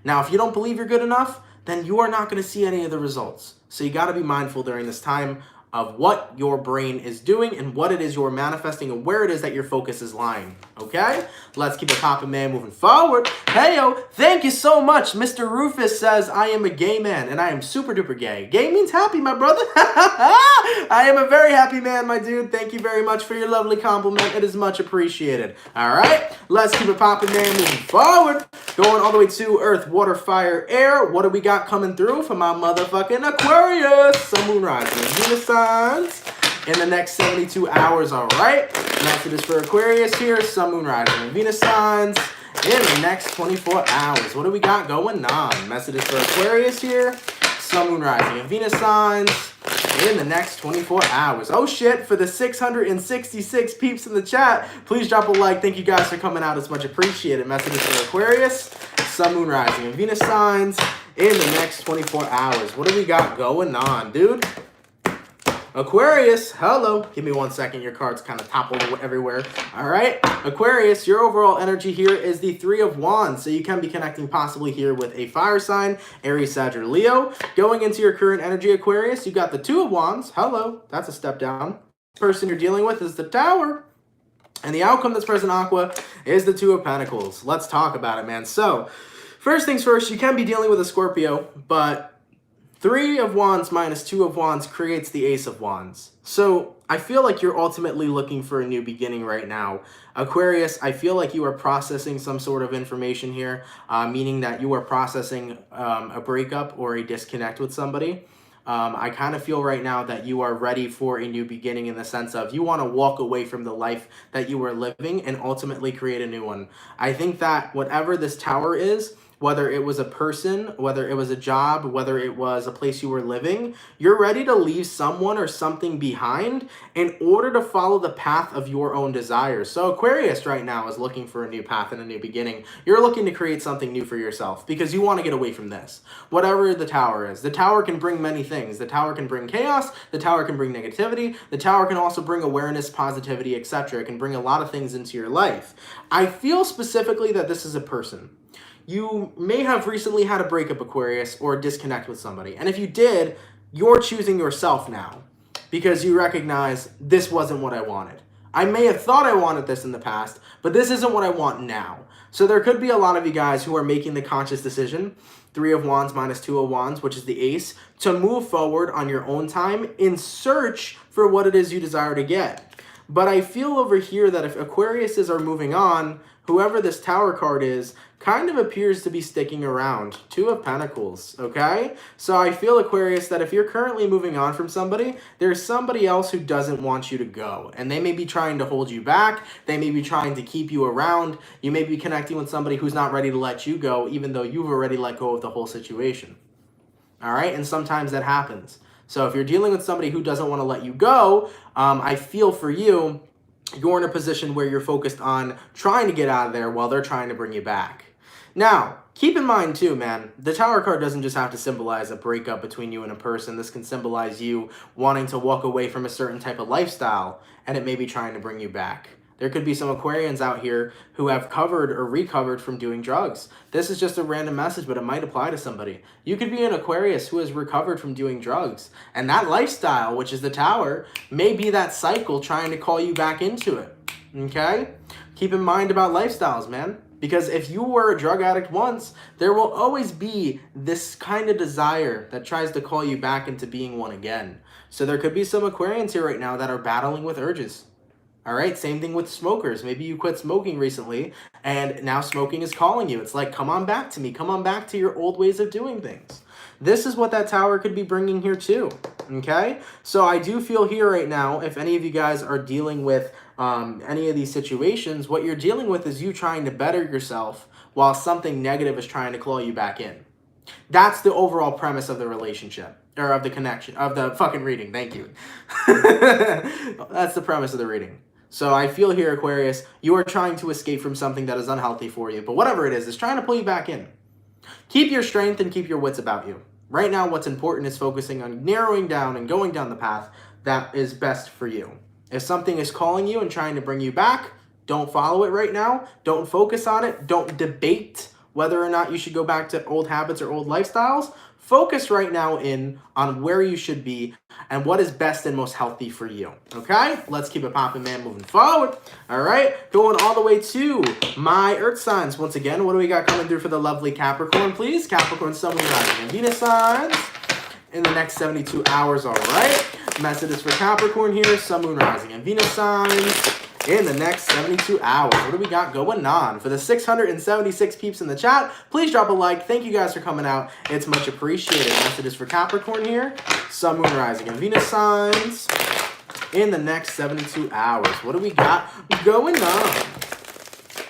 Now, if you don't believe you're good enough, then you are not going to see any of the results. So you got to be mindful during this time of what your brain is doing and what it is you're manifesting and where it is that your focus is lying, okay? Let's keep it poppin', man, moving forward. Heyo, thank you so much. Mr. Rufus says, I am a gay man, and I am super duper gay. Gay means happy, my brother. I am a very happy man, my dude. Thank you very much for your lovely compliment. It is much appreciated. All right, let's keep it poppin', man, moving forward. Going all the way to Earth, Water, Fire, Air. What do we got coming through for my motherfucking Aquarius? Sun, Moon, Rising, Venus signs in the next 72 hours, all right? Messages for Aquarius here, Sun, Moon, Rising, and Venus signs in the next 24 hours. What do we got going on? Messages for Aquarius here, Sun, Moon, Rising, and Venus signs in the next 24 hours. Oh shit, for the 666 peeps in the chat, please drop a like. Thank you guys for coming out. It's much appreciated. Messages for Aquarius, Sun, Moon, Rising, and Venus signs in the next 24 hours. What do we got going on, dude? Aquarius, hello. Give me 1 second. Your card's kind of toppled everywhere. All right. Aquarius, your overall energy here is the Three of Wands. So you can be connecting possibly here with a fire sign, Aries, Sag, or Leo. Going into your current energy, Aquarius, you got the Two of Wands. Hello. That's a step down. The person you're dealing with is the Tower. And the outcome that's present, Aqua, is the Two of Pentacles. Let's talk about it, man. So first things first, you can be dealing with a Scorpio, but Three of Wands minus Two of Wands creates the Ace of Wands. So I feel like you're ultimately looking for a new beginning right now. Aquarius, I feel like you are processing some sort of information here, meaning that you are processing a breakup or a disconnect with somebody. I kind of feel right now that you are ready for a new beginning in the sense of you want to walk away from the life that you were living and ultimately create a new one. I think that whatever this Tower is, whether it was a person, whether it was a job, whether it was a place you were living, you're ready to leave someone or something behind in order to follow the path of your own desires. So Aquarius right now is looking for a new path and a new beginning. You're looking to create something new for yourself because you want to get away from this. Whatever the Tower is. The Tower can bring many things. The Tower can bring chaos. The Tower can bring negativity. The Tower can also bring awareness, positivity, etc. It can bring a lot of things into your life. I feel specifically that this is a person. You may have recently had a breakup, Aquarius, or a disconnect with somebody. And if you did, you're choosing yourself now because you recognize this wasn't what I wanted. I may have thought I wanted this in the past, but this isn't what I want now. So there could be a lot of you guys who are making the conscious decision, Three of Wands minus Two of Wands, which is the Ace, to move forward on your own time in search for what it is you desire to get. But I feel over here that if Aquariuses are moving on, whoever this Tower card is kind of appears to be sticking around. Two of Pentacles, okay? So I feel, Aquarius, that if you're currently moving on from somebody, there's somebody else who doesn't want you to go. And they may be trying to hold you back. They may be trying to keep you around. You may be connecting with somebody who's not ready to let you go, even though you've already let go of the whole situation. All right? And sometimes that happens. So if you're dealing with somebody who doesn't want to let you go, I feel for you, you're in a position where you're focused on trying to get out of there while they're trying to bring you back. Now, keep in mind too, man, the Tower card doesn't just have to symbolize a breakup between you and a person. This can symbolize you wanting to walk away from a certain type of lifestyle, and it may be trying to bring you back. There could be some Aquarians out here who have covered or recovered from doing drugs. This is just a random message, but it might apply to somebody. You could be an Aquarius who has recovered from doing drugs. And that lifestyle, which is the Tower, may be that cycle trying to call you back into it. Okay? Keep in mind about lifestyles, man. Because if you were a drug addict once, there will always be this kind of desire that tries to call you back into being one again. So there could be some Aquarians here right now that are battling with urges. All right, same thing with smokers. Maybe you quit smoking recently and now smoking is calling you. It's like, come on back to me. Come on back to your old ways of doing things. This is what that Tower could be bringing here too, okay? So I do feel here right now, if any of you guys are dealing with any of these situations, what you're dealing with is you trying to better yourself while something negative is trying to claw you back in. That's the overall premise of the relationship. Or of the connection, of the fucking reading. Thank you. That's the premise of the reading. So I feel here, Aquarius, you are trying to escape from something that is unhealthy for you. But whatever it is trying to pull you back in. Keep your strength and keep your wits about you. Right now, what's important is focusing on narrowing down and going down the path that is best for you. If something is calling you and trying to bring you back, don't follow it right now. Don't focus on it. Don't debate whether or not you should go back to old habits or old lifestyles. focus right now in on where you should be and what is best and most healthy for you. Okay? Let's keep it popping, man, moving forward. All right? Going all the way to my Earth signs. Once again, what do we got coming through for the lovely Capricorn, please? Capricorn, Sun, Moon, Rising, and Venus signs in the next 72 hours, all right? Messages for Capricorn here, Sun, Moon, Rising, and Venus signs in the next 72 hours. What do we got going on? For the 676 peeps in the chat, please drop a like. Thank you guys for coming out. It's much appreciated. Messages for Capricorn here, Sun, Moon, Rising, and Venus signs in the next 72 hours. What do we got going on?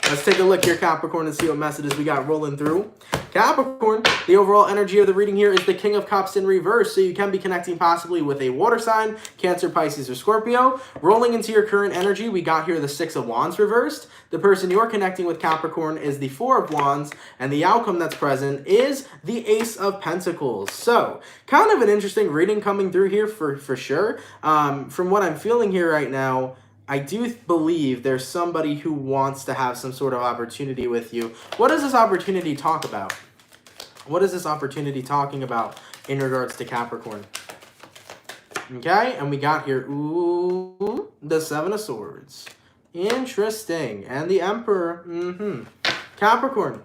Let's take a look here, Capricorn, and see what messages we got rolling through. Capricorn, the overall energy of the reading here is the King of Cups in reverse, so you can be connecting possibly with a water sign, Cancer, Pisces, or Scorpio. Rolling into your current energy, we got here the Six of Wands reversed. The person you're connecting with, Capricorn, is the Four of Wands, and the outcome that's present is the Ace of Pentacles. So, kind of an interesting reading coming through here for sure. From what I'm feeling here right now, I do believe there's somebody who wants to have some sort of opportunity with you. What does this opportunity talk about? What is this opportunity talking about in regards to Capricorn? Okay, and we got here, ooh, the Seven of Swords. Interesting. And the Emperor. Capricorn.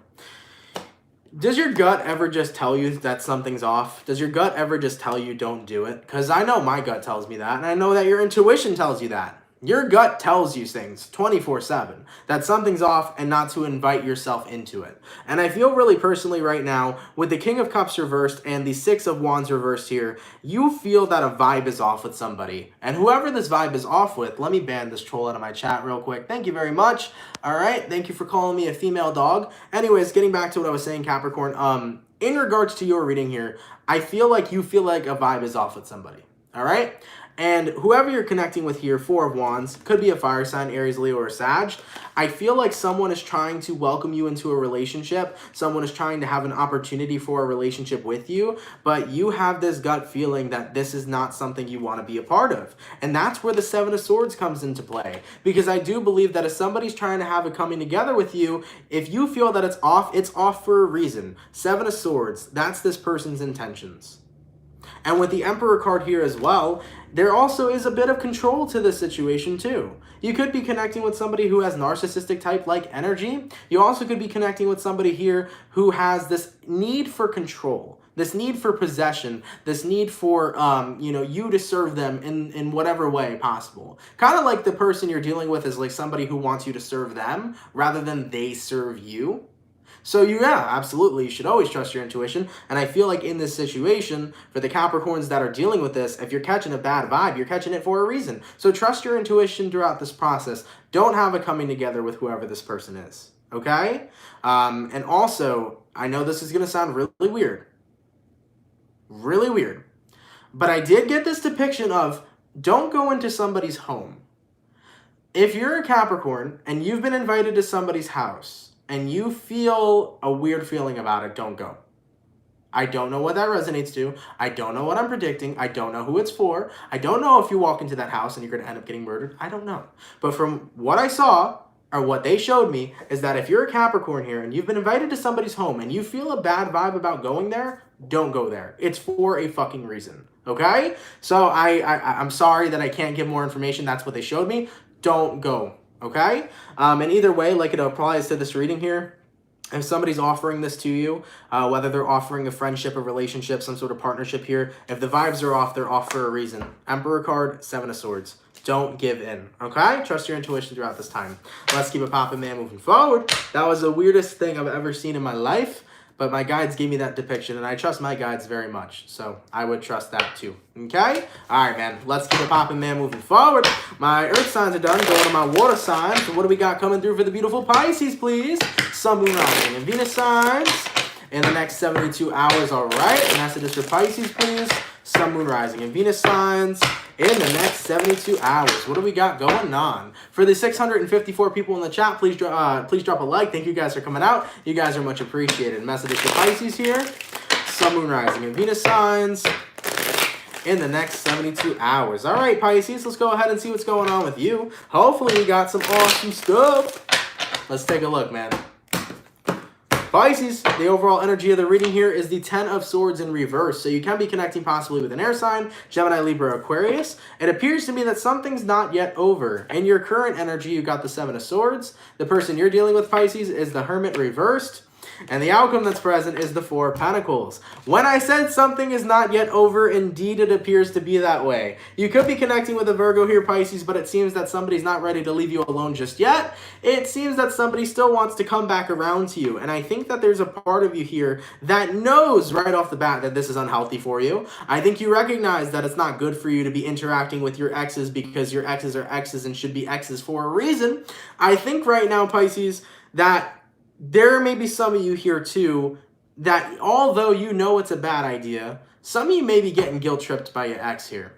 Does your gut ever just tell you that something's off? Does your gut ever just tell you don't do it? Because I know my gut tells me that, and I know that your intuition tells you that. Your gut tells you things 24/7, that something's off and not to invite yourself into it. And I feel really personally right now, with the King of Cups reversed and the Six of Wands reversed here, you feel that a vibe is off with somebody. And whoever this vibe is off with, let me ban this troll out of my chat real quick. Thank you very much. All right, thank you for calling me a female dog. Anyways, getting back to what I was saying, Capricorn, in regards to your reading here, I feel like you feel like a vibe is off with somebody. All right? And whoever you're connecting with here, Four of Wands, could be a fire sign, Aries, Leo, or Sag. I feel like someone is trying to welcome you into a relationship. Someone is trying to have an opportunity for a relationship with you, but you have this gut feeling that this is not something you want to be a part of. And that's where the Seven of Swords comes into play. Because I do believe that if somebody's trying to have a coming together with you, if you feel that it's off for a reason. Seven of Swords, that's this person's intentions. And with the Emperor card here as well, there also is a bit of control to this situation too. You could be connecting with somebody who has narcissistic type-like energy. You also could be connecting with somebody here who has this need for control, this need for possession, this need for you to serve them in whatever way possible. Kind of like the person you're dealing with is like somebody who wants you to serve them rather than they serve you. So yeah, absolutely, you should always trust your intuition. And I feel like in this situation, for the Capricorns that are dealing with this, if you're catching a bad vibe, you're catching it for a reason. So trust your intuition throughout this process. Don't have a coming together with whoever this person is, okay? And also, I know this is going to sound really weird. Really weird. But I did get this depiction of don't go into somebody's home. If you're a Capricorn and you've been invited to somebody's house, and you feel a weird feeling about it, don't go. I don't know what that resonates to. I don't know what I'm predicting. I don't know who it's for. I don't know if you walk into that house and you're going to end up getting murdered. I don't know. But from what I saw, or what they showed me, is that if you're a Capricorn here and you've been invited to somebody's home and you feel a bad vibe about going there, don't go there. It's for a fucking reason, okay? So I'm sorry that I can't give more information. That's what they showed me. Don't go. Okay? And either way, like it applies to this reading here, if somebody's offering this to you, whether they're offering a friendship, a relationship, some sort of partnership here, if the vibes are off, they're off for a reason. Emperor card, Seven of Swords. Don't give in, okay? Trust your intuition throughout this time. Let's keep it popping, man, moving forward. That was the weirdest thing I've ever seen in my life, but my guides gave me that depiction, and I trust my guides very much, so I would trust that too, okay? All right, man, let's keep it popping, man, moving forward. My earth signs are done, going to my water signs. So what do we got coming through for the beautiful Pisces, please? Sun, Moon, Rising, and Venus signs in the next 72 hours, all right? And messages for Pisces, please. Sun, Moon, Rising, and Venus signs in the next 72 hours. What do we got going on? For the 654 people in the chat, please drop a like. Thank you guys for coming out. You guys are much appreciated. Messages for Pisces here. Sun, Moon, Rising, and Venus signs in the next 72 hours. All right, Pisces, let's go ahead and see what's going on with you. Hopefully we got some awesome stuff. Let's take a look, man. Pisces, the overall energy of the reading here is the 10 of Swords in reverse. So you can be connecting possibly with an air sign, Gemini, Libra, Aquarius. It appears to me that something's not yet over. In your current energy, you got the 7 of Swords. The person you're dealing with, Pisces, is the Hermit reversed. And the outcome that's present is the 4 of Pentacles. When I said something is not yet over, indeed it appears to be that way. You could be connecting with a Virgo here, Pisces, but it seems that somebody's not ready to leave you alone just yet. It seems that somebody still wants to come back around to you. And I think that there's a part of you here that knows right off the bat that this is unhealthy for you. I think you recognize that it's not good for you to be interacting with your exes because your exes are exes and should be exes for a reason. I think right now, Pisces, that there may be some of you here too that although you know it's a bad idea, some of you may be getting guilt tripped by your ex here.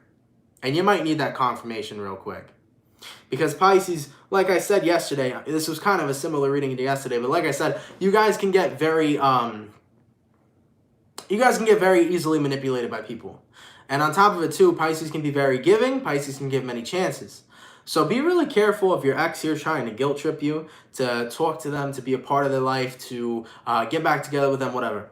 And you might need that confirmation real quick. Because Pisces, like I said yesterday, this was kind of a similar reading to yesterday, but like I said, you guys can get very easily manipulated by people. And on top of it too, Pisces can be very giving, Pisces can give many chances. So be really careful if your ex here trying to guilt trip you, to talk to them, to be a part of their life, to get back together with them, whatever.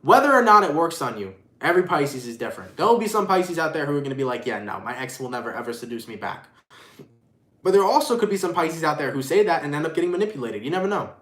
Whether or not it works on you, every Pisces is different. There will be some Pisces out there who are going to be like, yeah, no, my ex will never ever seduce me back. But there also could be some Pisces out there who say that and end up getting manipulated. You never know.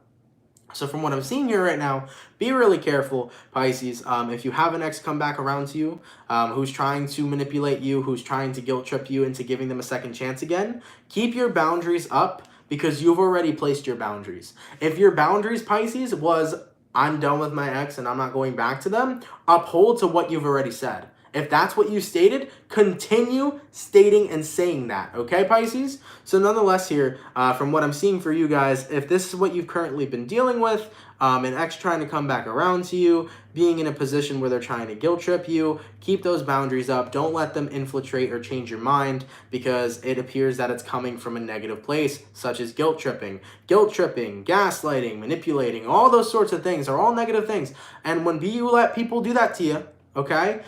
So from what I'm seeing here right now, be really careful, Pisces. If you have an ex come back around to you, who's trying to manipulate you, who's trying to guilt trip you into giving them a second chance again, keep your boundaries up because you've already placed your boundaries. If your boundaries, Pisces, was I'm done with my ex and I'm not going back to them, uphold to what you've already said. If that's what you stated, continue stating and saying that, okay, Pisces? So nonetheless here, from what I'm seeing for you guys, if this is what you've currently been dealing with, an ex trying to come back around to you, being in a position where they're trying to guilt trip you, keep those boundaries up. Don't let them infiltrate or change your mind because it appears that it's coming from a negative place, such as guilt tripping, gaslighting, manipulating, all those sorts of things are all negative things. And when you let people do that to you, okay,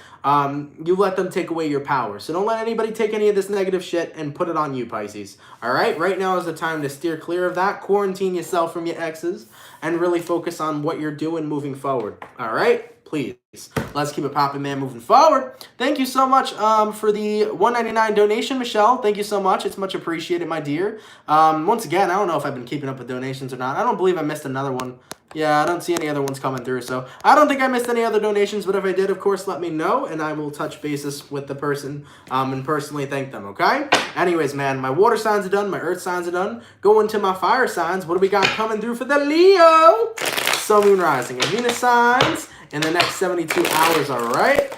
you let them take away your power. So don't let anybody take any of this negative shit and put it on you, Pisces. All right, right now is the time to steer clear of that, quarantine yourself from your exes, and really focus on what you're doing moving forward. All right, please. Let's keep it popping, man, moving forward. Thank you so much for the $1.99 donation, Michelle. Thank you so much. It's much appreciated, my dear. Once again, I don't know if I've been keeping up with donations or not. I don't believe I missed another one. Yeah, I don't see any other ones coming through, so I don't think I missed any other donations, but if I did, of course, let me know, and I will touch bases with the person and personally thank them, okay? Anyways, man, my water signs are done, my earth signs are done. Going to my fire signs, what do we got coming through for the Leo? Sun, Moon, Rising, and Venus signs in the next 72 hours, all right?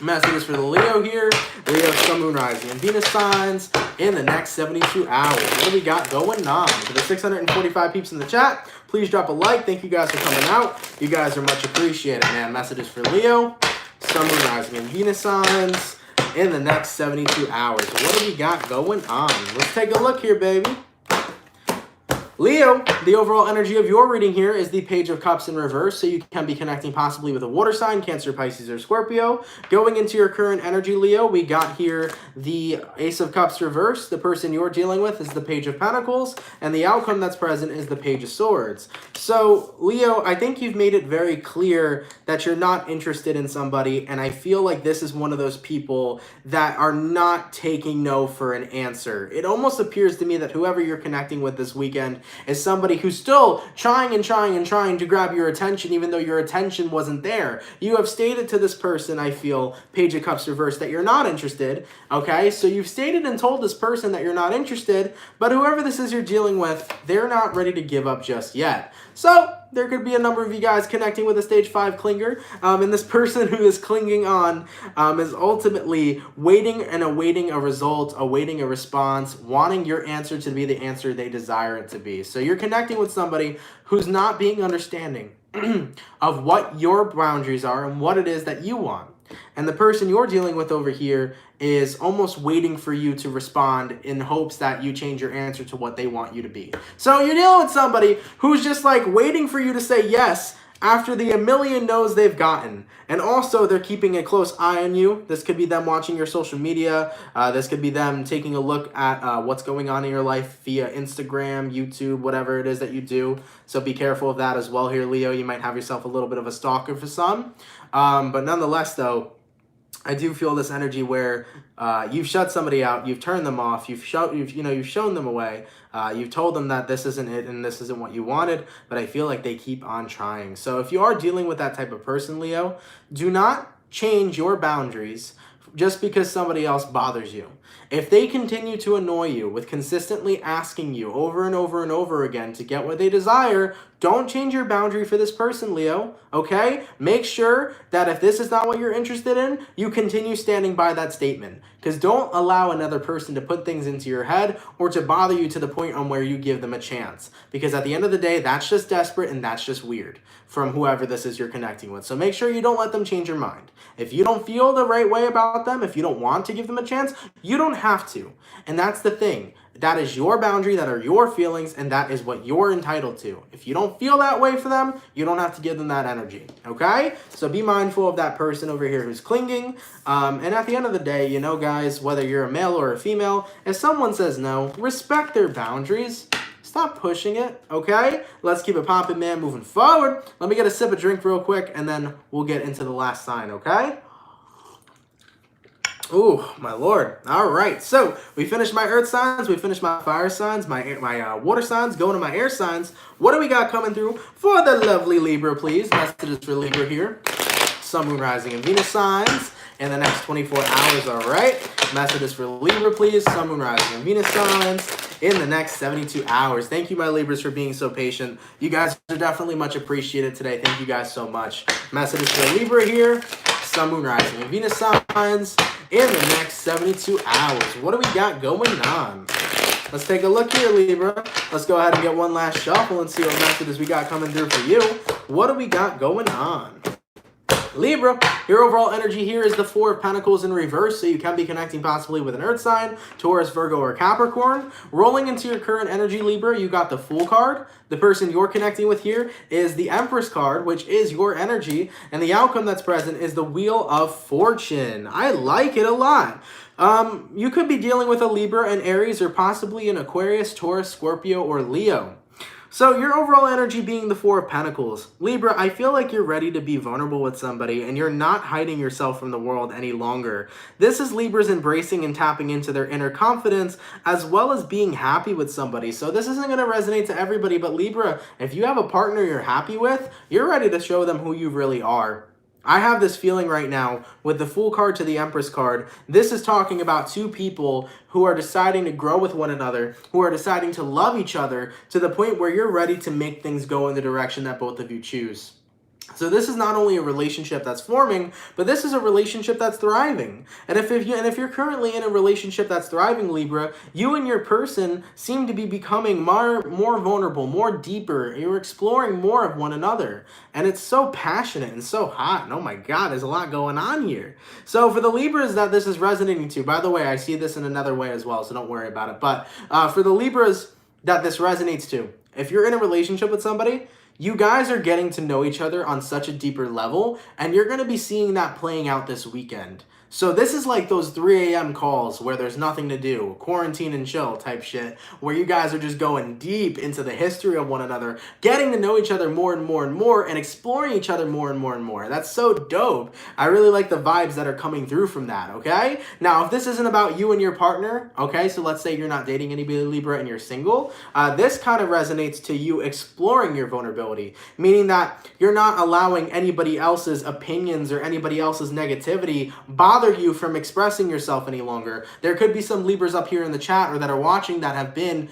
Messages for the Leo here. Leo, Sun, Moon, Rising, and Venus signs in the next 72 hours. What do we got going on? For the 645 peeps in the chat, please drop a like. Thank you guys for coming out. You guys are much appreciated, man. Messages for Leo, Sun, Moon, Rising, and Venus signs in the next 72 hours. What do we got going on? Let's take a look here, baby. Leo, the overall energy of your reading here is the Page of Cups in reverse, so you can be connecting possibly with a water sign, Cancer, Pisces, or Scorpio. Going into your current energy, Leo, we got here the Ace of Cups reverse. The person you're dealing with is the Page of Pentacles, and the outcome that's present is the Page of Swords. So, Leo, I think you've made it very clear that you're not interested in somebody, and I feel like this is one of those people that are not taking no for an answer. It almost appears to me that whoever you're connecting with this weekend is somebody who's still trying to grab your attention even though your attention wasn't there. You have stated to this person, I feel, Page of Cups reverse, that you're not interested, okay? So you've stated and told this person that you're not interested, but whoever this is you're dealing with, they're not ready to give up just yet. So there could be a number of you guys connecting with a stage 5 clinger, and this person who is clinging on is ultimately waiting and awaiting a result, awaiting a response, wanting your answer to be the answer they desire it to be. So you're connecting with somebody who's not being understanding of what your boundaries are and what it is that you want. And the person you're dealing with over here is almost waiting for you to respond in hopes that you change your answer to what they want you to be. So you're dealing with somebody who's just like waiting for you to say yes, after the a million no's they've gotten. And also, they're keeping a close eye on you. This could be them watching your social media. This could be them taking a look at what's going on in your life via Instagram, YouTube, whatever it is that you do. So be careful of that as well here, Leo. You might have yourself a little bit of a stalker for some. But nonetheless, though, I do feel this energy where you've shut somebody out, you've turned them off, you've shown them away, you've told them that this isn't it and this isn't what you wanted, but I feel like they keep on trying. So if you are dealing with that type of person, Leo, do not change your boundaries just because somebody else bothers you. If they continue to annoy you with consistently asking you over and over and over again to get what they desire, don't change your boundary for this person, Leo, okay? Make sure that if this is not what you're interested in, you continue standing by that statement. Because don't allow another person to put things into your head or to bother you to the point on where you give them a chance. Because at the end of the day, that's just desperate and that's just weird from whoever this is you're connecting with. So make sure you don't let them change your mind. If you don't feel the right way about them, if you don't want to give them a chance, you don't have to. And that's the thing. That is your boundary, that are your feelings, and that is what you're entitled to. If you don't feel that way for them, you don't have to give them that energy, okay? So be mindful of that person over here who's clinging. And at the end of the day, you know, guys, whether you're a male or a female, if someone says no, respect their boundaries. Stop pushing it, okay? Let's keep it popping, man, moving forward. Let me get a sip of drink real quick, and then we'll get into the last sign, okay? Ooh, my lord. All right, so we finished my earth signs, we finished my fire signs, my water signs, going to my air signs. What do we got coming through for the lovely Libra, please? Messages for Libra here. Sun, Moon, Rising, and Venus signs in the next 24 hours, all right? Messages for Libra, please. Sun, Moon, Rising, and Venus signs in the next 72 hours. Thank you, my Libras, for being so patient. You guys are definitely much appreciated today. Thank you guys so much. Messages for Libra here. Sun, Moon, Rising, and Venus signs in the next 72 hours. What do we got going on? Let's take a look here, Libra. Let's go ahead and get one last shuffle and see what messages we got coming through for you. What do we got going on? Libra, your overall energy here is the Four of Pentacles in reverse, so you can be connecting possibly with an earth sign, Taurus, Virgo, or Capricorn. Rolling into your current energy, Libra, you got the Fool card. The person you're connecting with here is the Empress card, which is your energy, and the outcome that's present is the Wheel of Fortune. I like it a lot. You could be dealing with a Libra, an Aries, or possibly an Aquarius, Taurus, Scorpio, or Leo. So your overall energy being the Four of Pentacles. Libra, I feel like you're ready to be vulnerable with somebody and you're not hiding yourself from the world any longer. This is Libra's embracing and tapping into their inner confidence as well as being happy with somebody. So this isn't going to resonate to everybody, but Libra, if you have a partner you're happy with, you're ready to show them who you really are. I have this feeling right now with the Fool card to the Empress card. This is talking about two people who are deciding to grow with one another, who are deciding to love each other to the point where you're ready to make things go in the direction that both of you choose. So this is not only a relationship that's forming, but this is a relationship that's thriving. And if you're currently in a relationship that's thriving, Libra, you and your person seem to be becoming more vulnerable, more deeper. You're exploring more of one another. And it's so passionate and so hot. And oh my God, there's a lot going on here. So for the Libras that this is resonating to, by the way, I see this in another way as well, so don't worry about it. But for the Libras that this resonates to, if you're in a relationship with somebody, you guys are getting to know each other on such a deeper level, and you're going to be seeing that playing out this weekend. So this is like those 3 a.m. calls where there's nothing to do, quarantine and chill type shit, where you guys are just going deep into the history of one another, getting to know each other more and more and more, and exploring each other more and more and more. That's so dope. I really like the vibes that are coming through from that, okay? Now, if this isn't about you and your partner, okay, so let's say you're not dating anybody, Libra, and you're single, this kind of resonates to you exploring your vulnerability, meaning that you're not allowing anybody else's opinions or anybody else's negativity bother you from expressing yourself any longer. There could be some Libras up here in the chat or that are watching that have been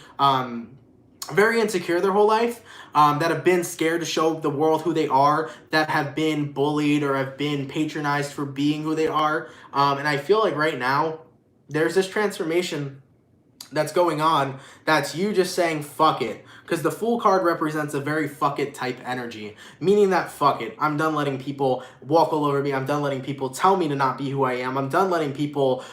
very insecure their whole life, that have been scared to show the world who they are, that have been bullied or have been patronized for being who they are. And I feel like right now there's this transformation that's going on that's you just saying fuck it, because the Fool card represents a very fuck it type energy, meaning that fuck it, I'm done letting people walk all over me, I'm done letting people tell me to not be who I am, I'm done letting people,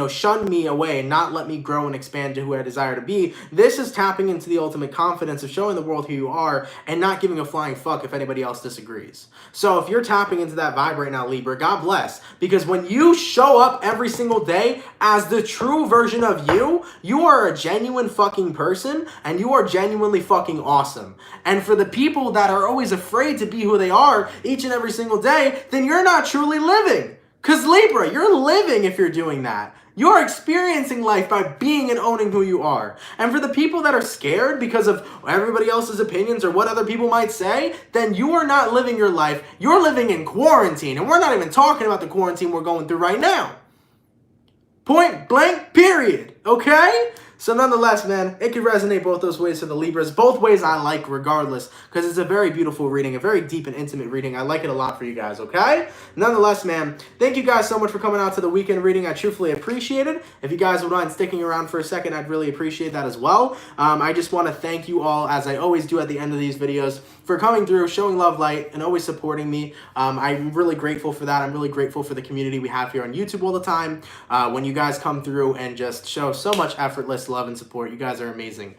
shun me away and not let me grow and expand to who I desire to be. This is tapping into the ultimate confidence of showing the world who you are and not giving a flying fuck if anybody else disagrees. So if you're tapping into that vibe right now, Libra, God bless, because when you show up every single day as the true version of you, you are a genuine fucking person and you are genuinely fucking awesome. And for the people that are always afraid to be who they are each and every single day, then you're not truly living. Because Libra, you're living if you're doing that. You're experiencing life by being and owning who you are. And for the people that are scared because of everybody else's opinions or what other people might say, then you are not living your life. You're living in quarantine. And we're not even talking about the quarantine we're going through right now. Point blank, period. Okay? So nonetheless, man, it could resonate both those ways for the Libras. Both ways I like regardless, because it's a very beautiful reading, a very deep and intimate reading. I like it a lot for you guys, okay? Nonetheless, man, thank you guys so much for coming out to the weekend reading. I truthfully appreciate it. If you guys would mind sticking around for a second, I'd really appreciate that as well. I just want to thank you all, as I always do at the end of these videos, for coming through, showing love, light, and always supporting me. I'm really grateful for that. I'm really grateful for the community we have here on YouTube all the time. When you guys come through and just show so much effortless love and support, you guys are amazing.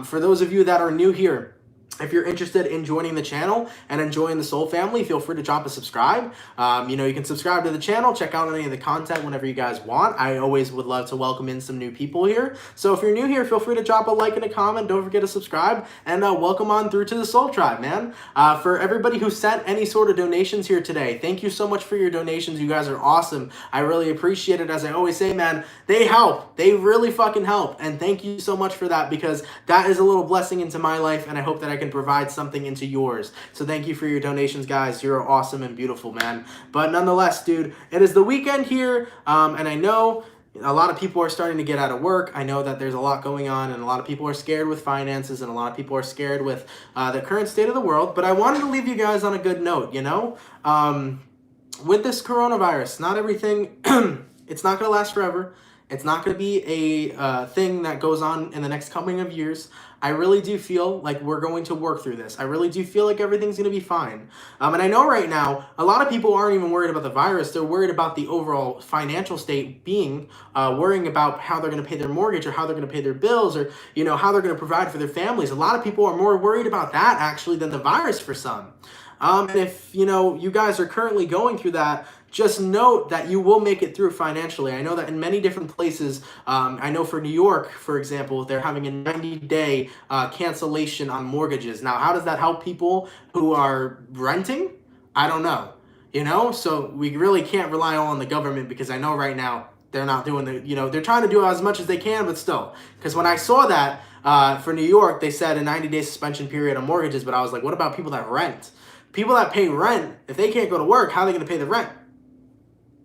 For those of you that are new here, if you're interested in joining the channel and enjoying the Soul family, feel free to drop a subscribe. You can subscribe to the channel, check out any of the content whenever you guys want. I always would love to welcome in some new people here. So if you're new here, feel free to drop a like and a comment. Don't forget to subscribe, and welcome on through to the Soul Tribe, man. For everybody who sent any sort of donations here today, thank you so much for your donations. You guys are awesome. I really appreciate it. As I always say, man, they help. They really fucking help. And thank you so much for that, because that is a little blessing into my life, and I hope that I can provide something into yours. So thank you for your donations, guys. You're awesome and beautiful, man. But nonetheless, dude, it is the weekend here, and I know a lot of people are starting to get out of work. I know that there's a lot going on, and a lot of people are scared with finances, and a lot of people are scared with the current state of the world. But I wanted to leave you guys on a good note, with this coronavirus, not everything, it's not going to last forever. It's not going to be a thing that goes on in the next coming of years. I really do feel like we're going to work through this. I really do feel like everything's going to be fine. And I know right now, a lot of people aren't even worried about the virus. They're worried about the overall financial state being, worrying about how they're going to pay their mortgage, or how they're going to pay their bills, or, how they're going to provide for their families. A lot of people are more worried about that, actually, than the virus for some. And if, you guys are currently going through that, just note that you will make it through financially. I know that in many different places, I know for New York, for example, they're having a 90-day cancellation on mortgages. Now, how does that help people who are renting? I don't know. So we really can't rely all on the government, because I know right now they're not doing they're trying to do as much as they can, but still. Because when I saw that for New York, they said a 90-day suspension period on mortgages, but I was like, what about people that rent? People that pay rent, if they can't go to work, how are they going to pay the rent?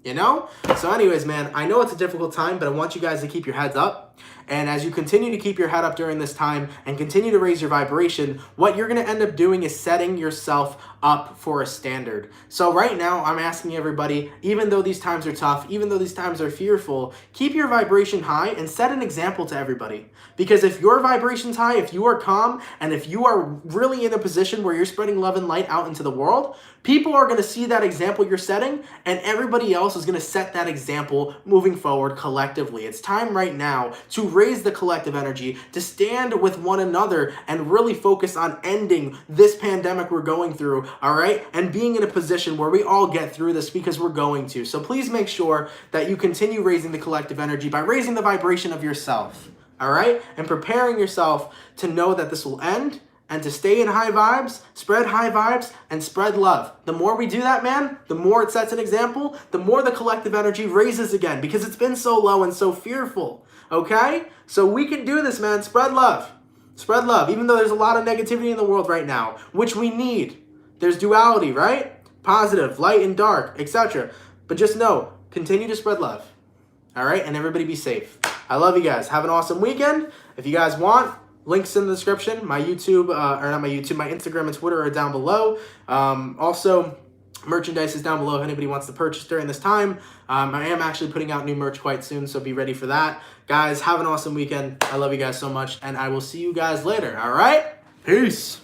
So anyways, man, I know it's a difficult time, but I want you guys to keep your heads up. And as you continue to keep your head up during this time and continue to raise your vibration, what you're going to end up doing is setting yourself up for a standard. So right now, I'm asking everybody, even though these times are tough, even though these times are fearful, keep your vibration high and set an example to everybody. Because if your vibration's high, if you are calm, and if you are really in a position where you're spreading love and light out into the world, people are going to see that example you're setting, and everybody else is going to set that example moving forward collectively. It's time right now to raise the collective energy, to stand with one another and really focus on ending this pandemic we're going through, all right? And being in a position where we all get through this, because we're going to. So please make sure that you continue raising the collective energy by raising the vibration of yourself, all right? And preparing yourself to know that this will end, and to stay in high vibes, and spread love. The more we do that, man, the more it sets an example, the more the collective energy raises again, because it's been so low and so fearful, okay? So we can do this, man. Spread love. Spread love, even though there's a lot of negativity in the world right now, which we need. There's duality, right? Positive, light and dark, etc. But just know, continue to spread love, all right? And everybody be safe. I love you guys. Have an awesome weekend. If you guys want, links in the description. My YouTube, my Instagram and Twitter are down below. Also, Merchandise is down below if anybody wants to purchase during this time. I am actually putting out new merch quite soon, so be ready for that. Guys, have an awesome weekend. I love you guys so much, and I will see you guys later, all right? Peace.